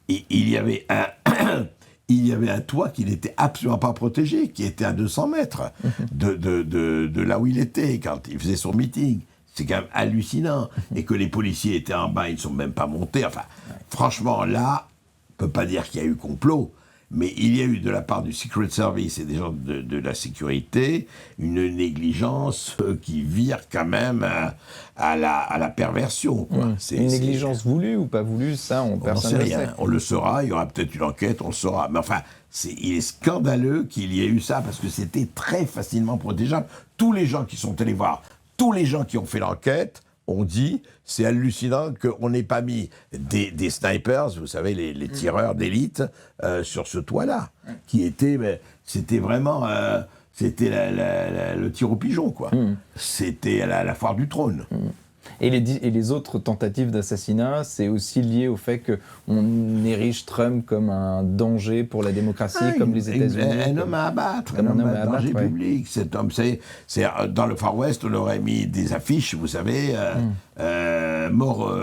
il y avait un toit qui n'était absolument pas protégé, qui était à 200 mètres de là où il était, quand il faisait son meeting. C'est quand même hallucinant. Et que les policiers étaient en bas, ils ne sont même pas montés. Enfin, franchement, là, on ne peut pas dire qu'il y a eu complot, mais il y a eu de la part du Secret Service et des gens de la sécurité une négligence qui vire quand même à la perversion. Quoi. Une négligence voulue ou pas voulue, ça, personne ne le sait. On le saura, il y aura peut-être une enquête, on le saura. Mais enfin, il est scandaleux qu'il y ait eu ça, parce que c'était très facilement protégeable. Tous les gens qui sont allés voir, tous les gens qui ont fait l'enquête ont dit, c'est hallucinant qu'on n'ait pas mis des snipers, vous savez, les tireurs d'élite, sur ce toit-là, qui était, c'était vraiment, c'était le tir au pigeon, quoi. C'était la foire du trône. Et les autres tentatives d'assassinat, c'est aussi lié au fait qu'on érige Trump comme un danger pour la démocratie, comme les États-Unis. Un homme à abattre, un homme à danger public. Cet homme, c'est dans le Far West, on aurait mis des affiches, vous savez, mort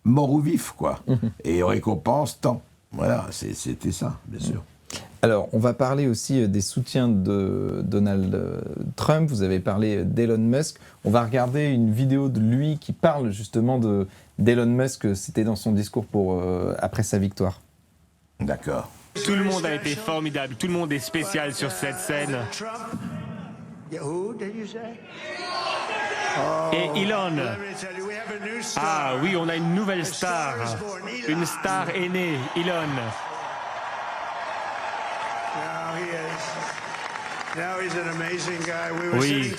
ou vif, quoi. Et on récompense tant. Voilà, c'était ça, bien sûr. Alors, on va parler aussi des soutiens de Donald Trump. Vous avez parlé d'Elon Musk. On va regarder une vidéo de lui qui parle justement d'Elon Musk. C'était dans son discours après sa victoire. D'accord. Tout le monde a été formidable. Tout le monde est spécial sur cette scène. Et Elon. Ah oui, on a une nouvelle star. Une star est née, Elon. Oui,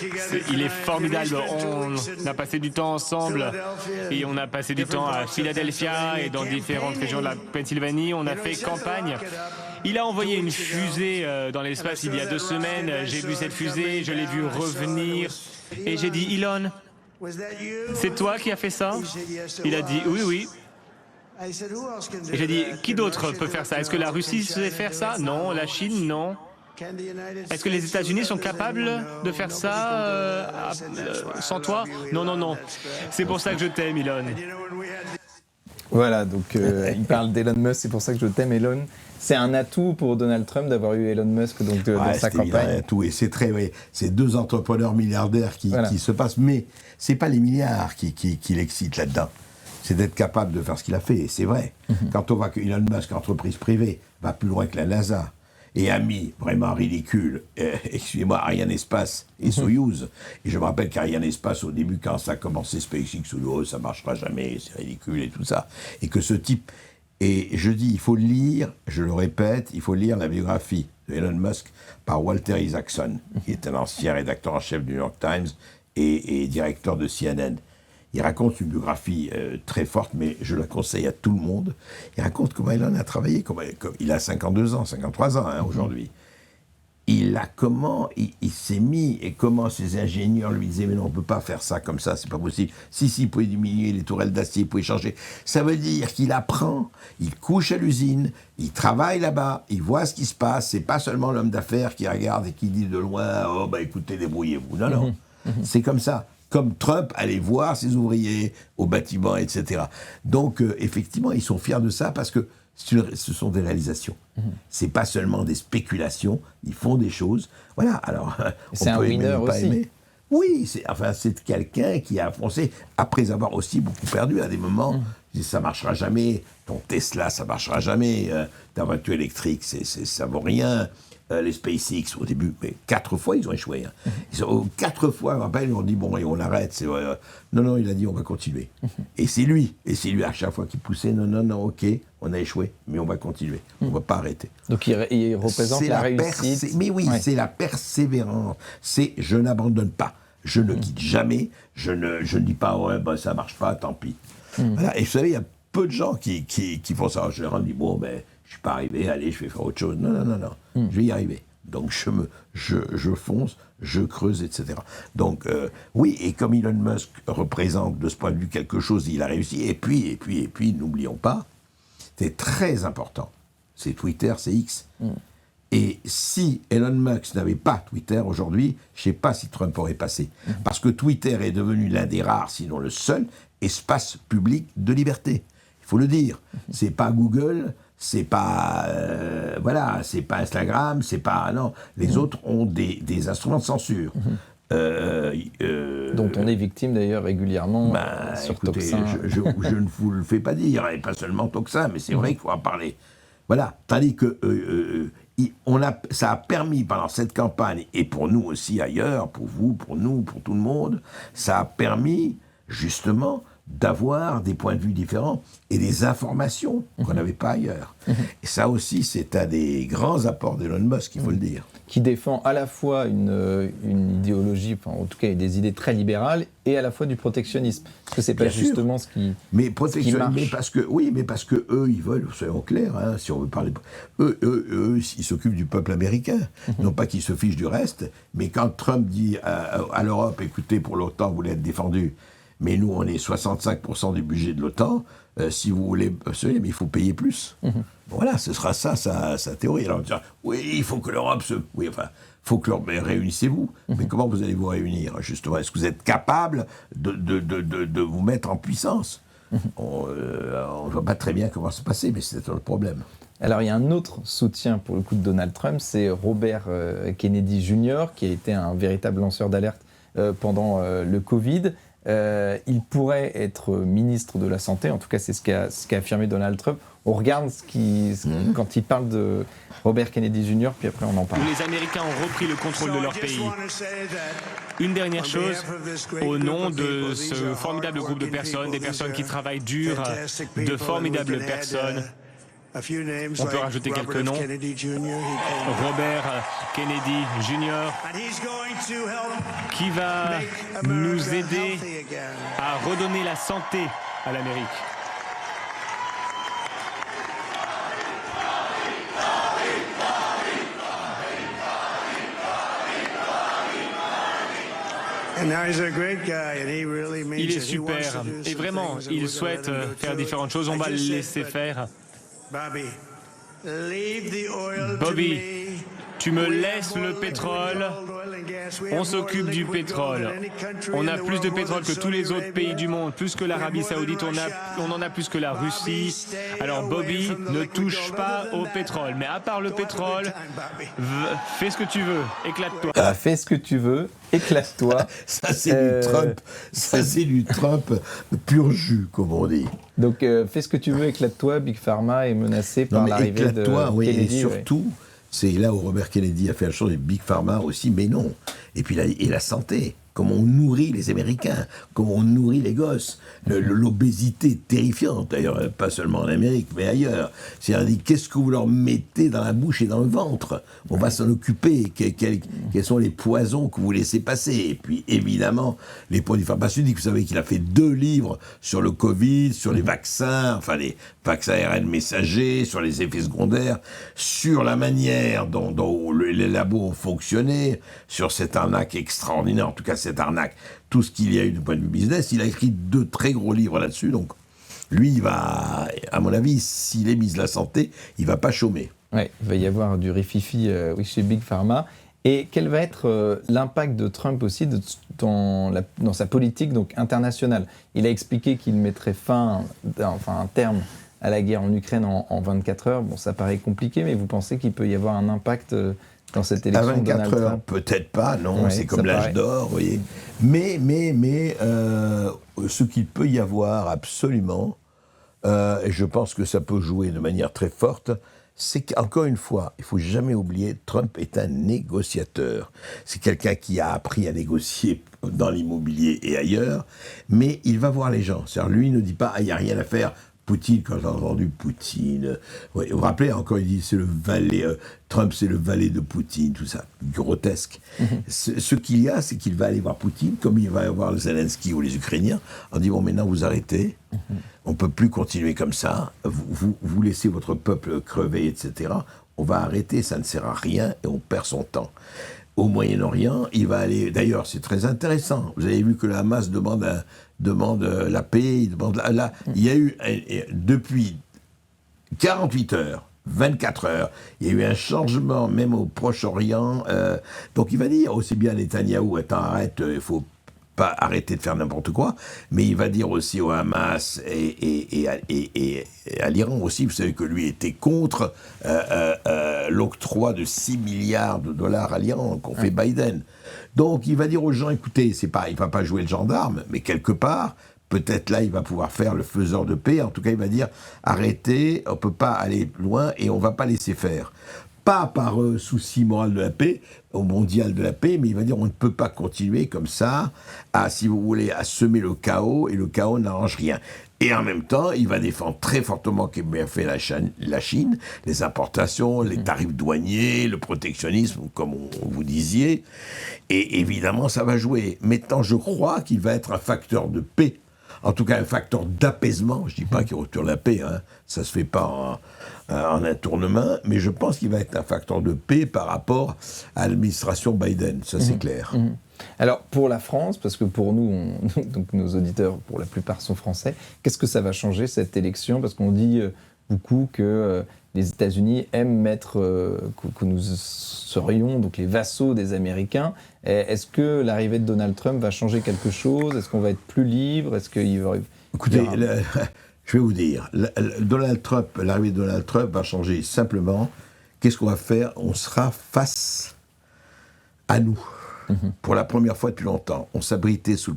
il est formidable. On a passé du temps ensemble et on a passé du temps à Philadelphia et dans différentes régions de la Pennsylvanie. On a fait campagne. Il a envoyé une fusée dans l'espace il y a 2 semaines. J'ai vu cette fusée, je l'ai vu revenir et j'ai dit, Elon, c'est toi qui as fait ça? Il a dit, oui, oui. Et j'ai dit, qui d'autre peut faire ça? Est-ce que la Russie sait faire ça? Non. La Chine? Non. Est-ce que les États-Unis sont capables de faire ça sans toi? Non, non, non. C'est pour ça que je t'aime, Elon. Voilà, donc il parle d'Elon Musk, c'est pour ça que je t'aime, Elon. C'est un atout pour Donald Trump d'avoir eu Elon Musk donc, dans sa campagne. Un atout, et c'est 2 entrepreneurs milliardaires qui se passent, mais c'est pas les milliards qui l'excitent là-dedans. C'est d'être capable de faire ce qu'il a fait, et c'est vrai. Quand on voit que Elon Musk, entreprise privée, va plus loin que la NASA, et a mis vraiment ridicule, excusez-moi, Arianespace et Soyouz. Et je me rappelle qu'Arianespace, au début, quand ça a commencé, SpaceX, ça ne marchera jamais, c'est ridicule et tout ça. Et que ce type... Et je dis, il faut lire, je le répète, il faut lire la biographie de Elon Musk par Walter Isaacson, qui est un ancien rédacteur en chef du New York Times et directeur de CNN. Il raconte une biographie très forte, mais je la conseille à tout le monde. Il raconte comment Elon a travaillé. Il a 52 ans, 53 ans aujourd'hui. Il s'est mis, et comment ses ingénieurs lui disaient, mais non, on ne peut pas faire ça comme ça, c'est pas possible. Si, vous pouvez diminuer les tourelles d'acier, vous pouvez changer. Ça veut dire qu'il apprend, il couche à l'usine, il travaille là-bas, il voit ce qui se passe. C'est pas seulement l'homme d'affaires qui regarde et qui dit de loin, oh, bah écoutez, débrouillez-vous. Non, non. C'est comme ça. Comme Trump allait voir ses ouvriers au bâtiment, etc. Donc, effectivement, ils sont fiers de ça parce que ce sont des réalisations. C'est pas seulement des spéculations, ils font des choses. Voilà, alors, c'est un winner aussi. Aimer. Oui, c'est quelqu'un qui a foncé, après avoir aussi beaucoup perdu à des moments. Ça marchera jamais, ton Tesla, ça marchera jamais, ta voiture électrique, ça vaut rien. les SpaceX au début, mais 4 fois ils ont échoué. Hein. 4 fois, je me rappelle, ils ont dit bon, et on arrête. Non, il a dit on va continuer. Et c'est lui à chaque fois qui poussait, non, ok, on a échoué, mais on va continuer, on va pas arrêter. Donc il représente la réussite. Mais oui, c'est la persévérance, c'est je n'abandonne pas, je ne quitte jamais, je ne dis pas ouais, ça marche pas, tant pis. Voilà. Et vous savez, il y a peu de gens qui font ça. En général, on dit bon, je suis pas arrivé, allez, je vais faire autre chose. Non, je vais y arriver. Donc je fonce, je creuse, etc. Donc oui, et comme Elon Musk représente de ce point de vue quelque chose, il a réussi. Et puis, n'oublions pas, c'est très important. C'est Twitter, c'est X. Et si Elon Musk n'avait pas Twitter aujourd'hui, je ne sais pas si Trump aurait passé. Parce que Twitter est devenu l'un des rares, sinon le seul, espace public de liberté. Il faut le dire. C'est pas Google, c'est pas c'est pas Instagram, c'est pas non. Les autres ont des instruments de censure. Dont on est victime d'ailleurs régulièrement sur écoutez, Toxin. je ne vous le fais pas dire, et pas seulement Toxin, mais c'est vrai qu'il faut en parler. Voilà, tandis que ça a permis pendant cette campagne, et pour nous aussi ailleurs, pour vous, pour nous, pour tout le monde, ça a permis justement d'avoir des points de vue différents et des informations qu'on n'avait pas ailleurs. Et ça aussi, c'est un des grands apports d'Elon Musk, il faut le dire. Qui défend à la fois une idéologie, enfin, en tout cas des idées très libérales, et à la fois du protectionnisme. Parce que c'est pas justement ce qui marche. Mais parce que eux, ils veulent, soyons clairs, hein, si on veut parler... Eux, ils s'occupent du peuple américain. Non pas qu'ils se fichent du reste, mais quand Trump dit à l'Europe, écoutez, pour l'OTAN, vous voulez être défendus, mais nous, on est 65% du budget de l'OTAN. Si vous voulez, mais il faut payer plus. Voilà, ce sera ça, sa théorie. Alors, on dira, oui, il faut que l'Europe faut que l'Europe... Mais réunissez-vous. Mais comment vous allez vous réunir, justement? Est-ce que vous êtes capable de vous mettre en puissance? On ne voit pas très bien comment se passer, mais c'est le problème. Alors, il y a un autre soutien, pour le coup, de Donald Trump, c'est Robert Kennedy Jr., qui a été un véritable lanceur d'alerte pendant le Covid. Il pourrait être ministre de la Santé, en tout cas c'est ce qu'a affirmé Donald Trump. On regarde quand il parle de Robert Kennedy Jr., puis après on en parle. Les Américains ont repris le contrôle de leur pays. Une dernière chose, au nom de ce formidable groupe de personnes, des personnes qui travaillent dur, de formidables personnes. On peut rajouter quelques noms. Robert Kennedy Jr. qui va nous aider à redonner la santé à l'Amérique. Il est super et vraiment, il souhaite faire différentes choses. On va le laisser faire. Bobby, tu me laisses le pétrole, on s'occupe du pétrole. On a plus de pétrole que tous les autres pays du monde, plus que l'Arabie Saoudite, on en a plus que la Russie. Alors Bobby, ne touche pas au pétrole. Mais à part le pétrole, fais ce que tu veux, éclate-toi. Fais ce que tu veux, éclate-toi. Ça c'est du Trump, c'est du Trump pur jus, comme on dit. Donc fais ce que tu veux, éclate-toi. Big Pharma est menacé par l'arrivée de Kennedy. Et surtout, c'est là où Robert Kennedy a fait la chose, et Big Pharma aussi, mais non. Et puis la santé, comment on nourrit les Américains, comment on nourrit les gosses. L'obésité terrifiante, d'ailleurs, pas seulement en Amérique, mais ailleurs. C'est-à-dire, qu'est-ce que vous leur mettez dans la bouche et dans le ventre? On va s'en occuper. Quels sont les poisons que vous laissez passer? Et puis, évidemment, les produits pharmaceutiques. Vous savez qu'il a fait 2 livres sur le Covid, sur les vaccins, enfin les vaccins ARN messagers, sur les effets secondaires, sur la manière dont les labos ont fonctionné, sur cette arnaque extraordinaire, en tout cas cette arnaque, tout ce qu'il y a eu du point de vue business. Il a écrit 2 très gros livres là-dessus, donc lui, il va, à mon avis, s'il est mise la santé, il va pas chômer. Ouais, il va y avoir du rififi chez Big Pharma. Et quel va être l'impact de Trump aussi dans sa politique donc, internationale? Il a expliqué qu'il mettrait un terme à la guerre en Ukraine en 24 heures. Bon, ça paraît compliqué, mais vous pensez qu'il peut y avoir un impact dans cette élection? À 24 heures, peut-être pas, non, ouais, c'est comme l'âge d'or, vous voyez. Mais ce qu'il peut y avoir absolument, et je pense que ça peut jouer de manière très forte, c'est qu'encore une fois, il ne faut jamais oublier, Trump est un négociateur. C'est quelqu'un qui a appris à négocier dans l'immobilier et ailleurs, mais il va voir les gens. C'est-à-dire, lui ne dit pas, il n'y a rien à faire. Poutine, quand j'ai entendu Poutine, ouais, vous vous rappelez, encore il dit, c'est le valet, Trump c'est le valet de Poutine, tout ça, grotesque. Ce qu'il y a, c'est qu'il va aller voir Poutine, comme il va voir Zelensky ou les Ukrainiens, en disant, bon, maintenant vous arrêtez, on ne peut plus continuer comme ça, vous laissez votre peuple crever, etc. On va arrêter, ça ne sert à rien, et on perd son temps. Au Moyen-Orient, il va aller... D'ailleurs, c'est très intéressant. Vous avez vu que le Hamas demande la paix, il y a eu, depuis 48 heures, 24 heures, il y a eu un changement, même au Proche-Orient. Donc il va dire aussi bien à Netanyahou, attends, arrête, il faut pas arrêter de faire n'importe quoi, mais il va dire aussi au Hamas et à l'Iran aussi, vous savez que lui était contre l'octroi de 6 milliards de dollars à l'Iran qu'ont fait Biden. Donc il va dire aux gens, écoutez, il ne va pas jouer le gendarme, mais quelque part, peut-être là, il va pouvoir faire le faiseur de paix. En tout cas, il va dire, arrêtez, on ne peut pas aller loin et on ne va pas laisser faire. Pas par souci moral de la paix, au mondial de la paix, mais il va dire on ne peut pas continuer comme ça, si vous voulez, à semer le chaos, et le chaos n'arrange rien. Et en même temps, il va défendre très fortement ce qu'a fait la Chine, les importations, les tarifs douaniers, le protectionnisme, comme vous disiez, et évidemment, ça va jouer. Maintenant, je crois qu'il va être un facteur de paix, en tout cas un facteur d'apaisement. Je ne dis pas qu'il retourne la paix, hein. Ça ne se fait pas en un tournement, mais je pense qu'il va être un facteur de paix par rapport à l'administration Biden, ça c'est clair. Alors pour la France, parce que pour nous, donc nos auditeurs pour la plupart sont français, qu'est-ce que ça va changer cette élection? Parce qu'on dit beaucoup que les États-Unis aiment mettre, que nous serions donc les vassaux des Américains. Est-ce que l'arrivée de Donald Trump va changer quelque chose? Est-ce qu'on va être plus libre? Est-ce qu'il va... Écoutez, je vais vous dire, l'arrivée de Donald Trump va changer simplement. Qu'est-ce qu'on va faire? On sera face à nous. Pour la première fois depuis longtemps, on s'abritait sous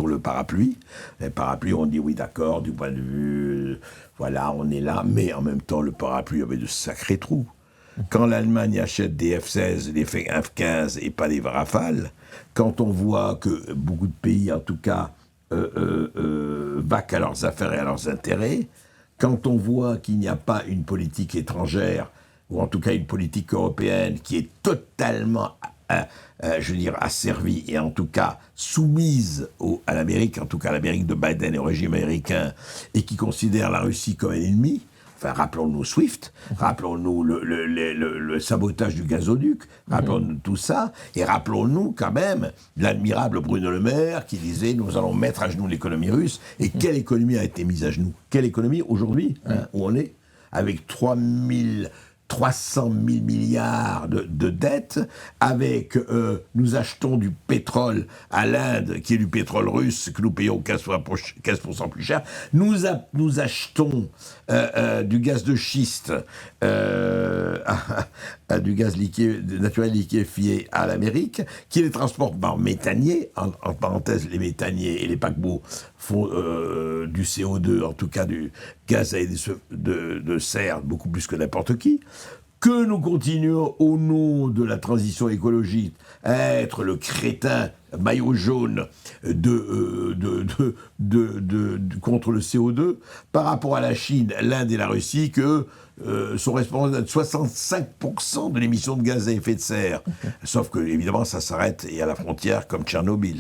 le parapluie. Les parapluies, on dit oui, d'accord, du point de vue, voilà, on est là, mais en même temps, le parapluie avait de sacrés trous. Quand l'Allemagne achète des F-16, des F-15 et pas des Rafales, quand on voit que beaucoup de pays, en tout cas, vaquent à leurs affaires et à leurs intérêts, quand on voit qu'il n'y a pas une politique étrangère, ou en tout cas une politique européenne qui est totalement asservie et en tout cas soumise à l'Amérique, en tout cas à l'Amérique de Biden et au régime américain, et qui considère la Russie comme un ennemi. Enfin, rappelons-nous SWIFT, rappelons-nous le sabotage du gazoduc, rappelons-nous tout ça, et rappelons-nous quand même l'admirable Bruno Le Maire qui disait « nous allons mettre à genoux l'économie russe ». Et quelle économie a été mise à genoux? Quelle économie aujourd'hui, où on est, avec 300 000 milliards de dettes, avec nous achetons du pétrole à l'Inde, qui est du pétrole russe, que nous payons 15% plus cher. Nous achetons du gaz de schiste, du gaz naturel liquéfié à l'Amérique, qui les transporte par méthanier. En parenthèse, les méthaniers et les paquebots font du CO2, en tout cas du gaz à effet de serre, beaucoup plus que n'importe qui. Que nous continuons, au nom de la transition écologique, à être le crétin maillot jaune contre le CO2, par rapport à la Chine, l'Inde et la Russie, que sont responsables de 65% de l'émission de gaz à effet de serre. Sauf que, évidemment, ça s'arrête et à la frontière, comme Tchernobyl,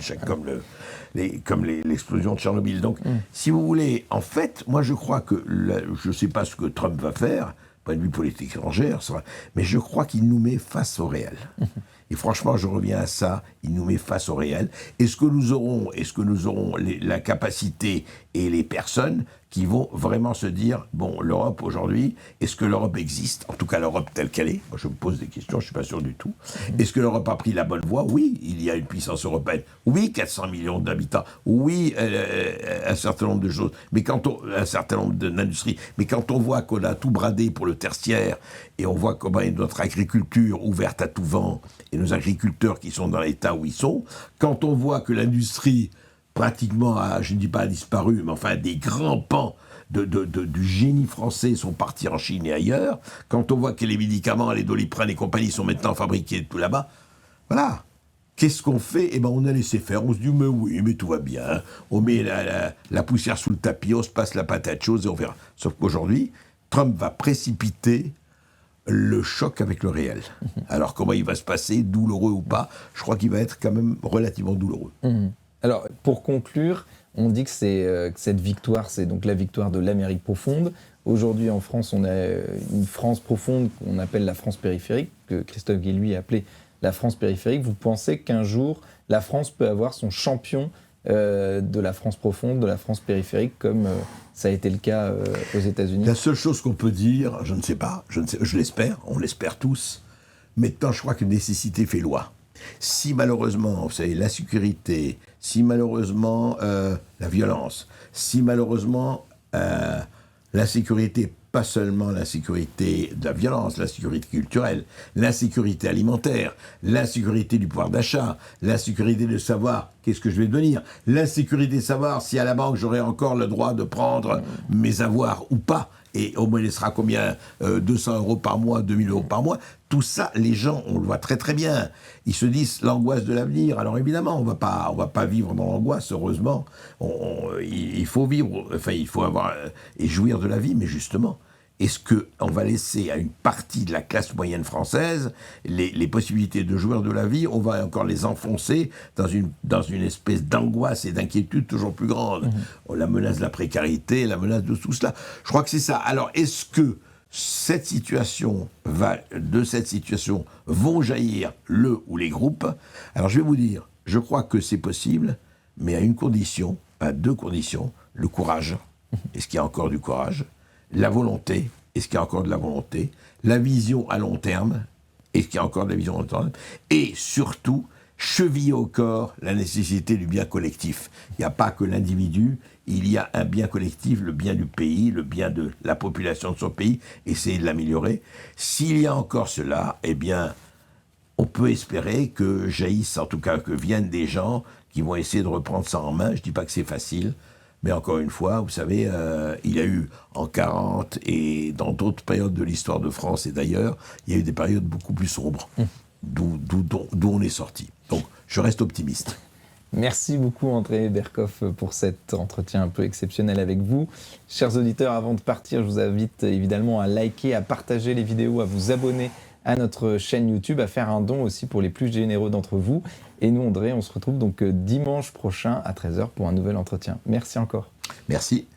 comme l'explosion de Tchernobyl. Donc, si vous voulez, en fait, moi je crois que, je ne sais pas ce que Trump va faire, point de vue politique étrangère, mais je crois qu'il nous met face au réel. Et franchement, je reviens à ça, il nous met face au réel. Est-ce que nous aurons la capacité et les personnes qui vont vraiment se dire, bon, l'Europe aujourd'hui, est-ce que l'Europe existe? En tout cas, l'Europe telle qu'elle est. Moi, je me pose des questions, je ne suis pas sûr du tout. Est-ce que l'Europe a pris la bonne voie? Oui, il y a une puissance européenne. Oui, 400 millions d'habitants. Oui, un certain nombre de choses. Mais un certain nombre d'industries. Mais quand on voit qu'on a tout bradé pour le tertiaire, et on voit comment est notre agriculture ouverte à tout vent, et nos agriculteurs qui sont dans l'état où ils sont, quand on voit que l'industrie pratiquement, je ne dis pas a disparu, mais enfin des grands pans du génie français sont partis en Chine et ailleurs, quand on voit que les médicaments, les Doliprane et compagnie sont maintenant fabriqués tout là-bas, voilà. Qu'est-ce qu'on fait? Eh ben, on a laissé faire. On se dit, mais oui, mais tout va bien. On met la poussière sous le tapis, on se passe la patate chaude et on verra. Sauf qu'aujourd'hui, Trump va précipiter le choc avec le réel. Alors, comment il va se passer, douloureux ou pas? Je crois qu'il va être quand même relativement douloureux. Alors, pour conclure, on dit que que cette victoire, c'est donc la victoire de l'Amérique profonde. Aujourd'hui, en France, on a une France profonde qu'on appelle la France périphérique, que Christophe Guilluy a appelée la France périphérique. Vous pensez qu'un jour, la France peut avoir son champion de la France profonde, de la France périphérique, comme ça a été le cas aux États-Unis? La seule chose qu'on peut dire, je ne sais pas, je l'espère, on l'espère tous, maintenant je crois que nécessité fait loi. Si malheureusement, vous savez, l'insécurité, si malheureusement la violence, si malheureusement l'insécurité, pas seulement l'insécurité de la violence, l'insécurité culturelle, l'insécurité alimentaire, l'insécurité du pouvoir d'achat, l'insécurité de savoir qu'est-ce que je vais devenir, l'insécurité de savoir si à la banque j'aurai encore le droit de prendre mes avoirs ou pas, et on me laissera combien 200 € par mois, 2000 € par mois. Tout ça, les gens, on le voit très très bien. Ils se disent l'angoisse de l'avenir. Alors évidemment, on va pas vivre dans l'angoisse, heureusement. Il faut vivre, enfin il faut avoir et jouir de la vie, mais justement, est-ce qu'on va laisser à une partie de la classe moyenne française les possibilités de jouir de la vie? On va encore les enfoncer dans une espèce d'angoisse et d'inquiétude toujours plus grande. La menace de la précarité, la menace de tout cela. Je crois que c'est ça. Alors, est-ce que de cette situation vont jaillir le ou les groupes? Alors, je vais vous dire, je crois que c'est possible, mais à une condition, à deux conditions: le courage. Est-ce qu'il y a encore du courage? La volonté, est-ce qu'il y a encore de la volonté? La vision à long terme, est-ce qu'il y a encore de la vision à long terme? Et surtout, cheviller au corps la nécessité du bien collectif. Il n'y a pas que l'individu, il y a un bien collectif, le bien du pays, le bien de la population de son pays, essayer de l'améliorer. S'il y a encore cela, eh bien, on peut espérer que jaillissent, en tout cas que viennent des gens qui vont essayer de reprendre ça en main. Je ne dis pas que c'est facile, mais encore une fois, vous savez, il y a eu en 40 et dans d'autres périodes de l'histoire de France et d'ailleurs, il y a eu des périodes beaucoup plus sombres, d'où on est sorti. Donc, je reste optimiste. Merci beaucoup André Berkoff pour cet entretien un peu exceptionnel avec vous. Chers auditeurs, avant de partir, je vous invite évidemment à liker, à partager les vidéos, à vous abonner à notre chaîne YouTube, à faire un don aussi pour les plus généreux d'entre vous. Et nous, André, on se retrouve donc dimanche prochain à 13h pour un nouvel entretien. Merci encore. Merci.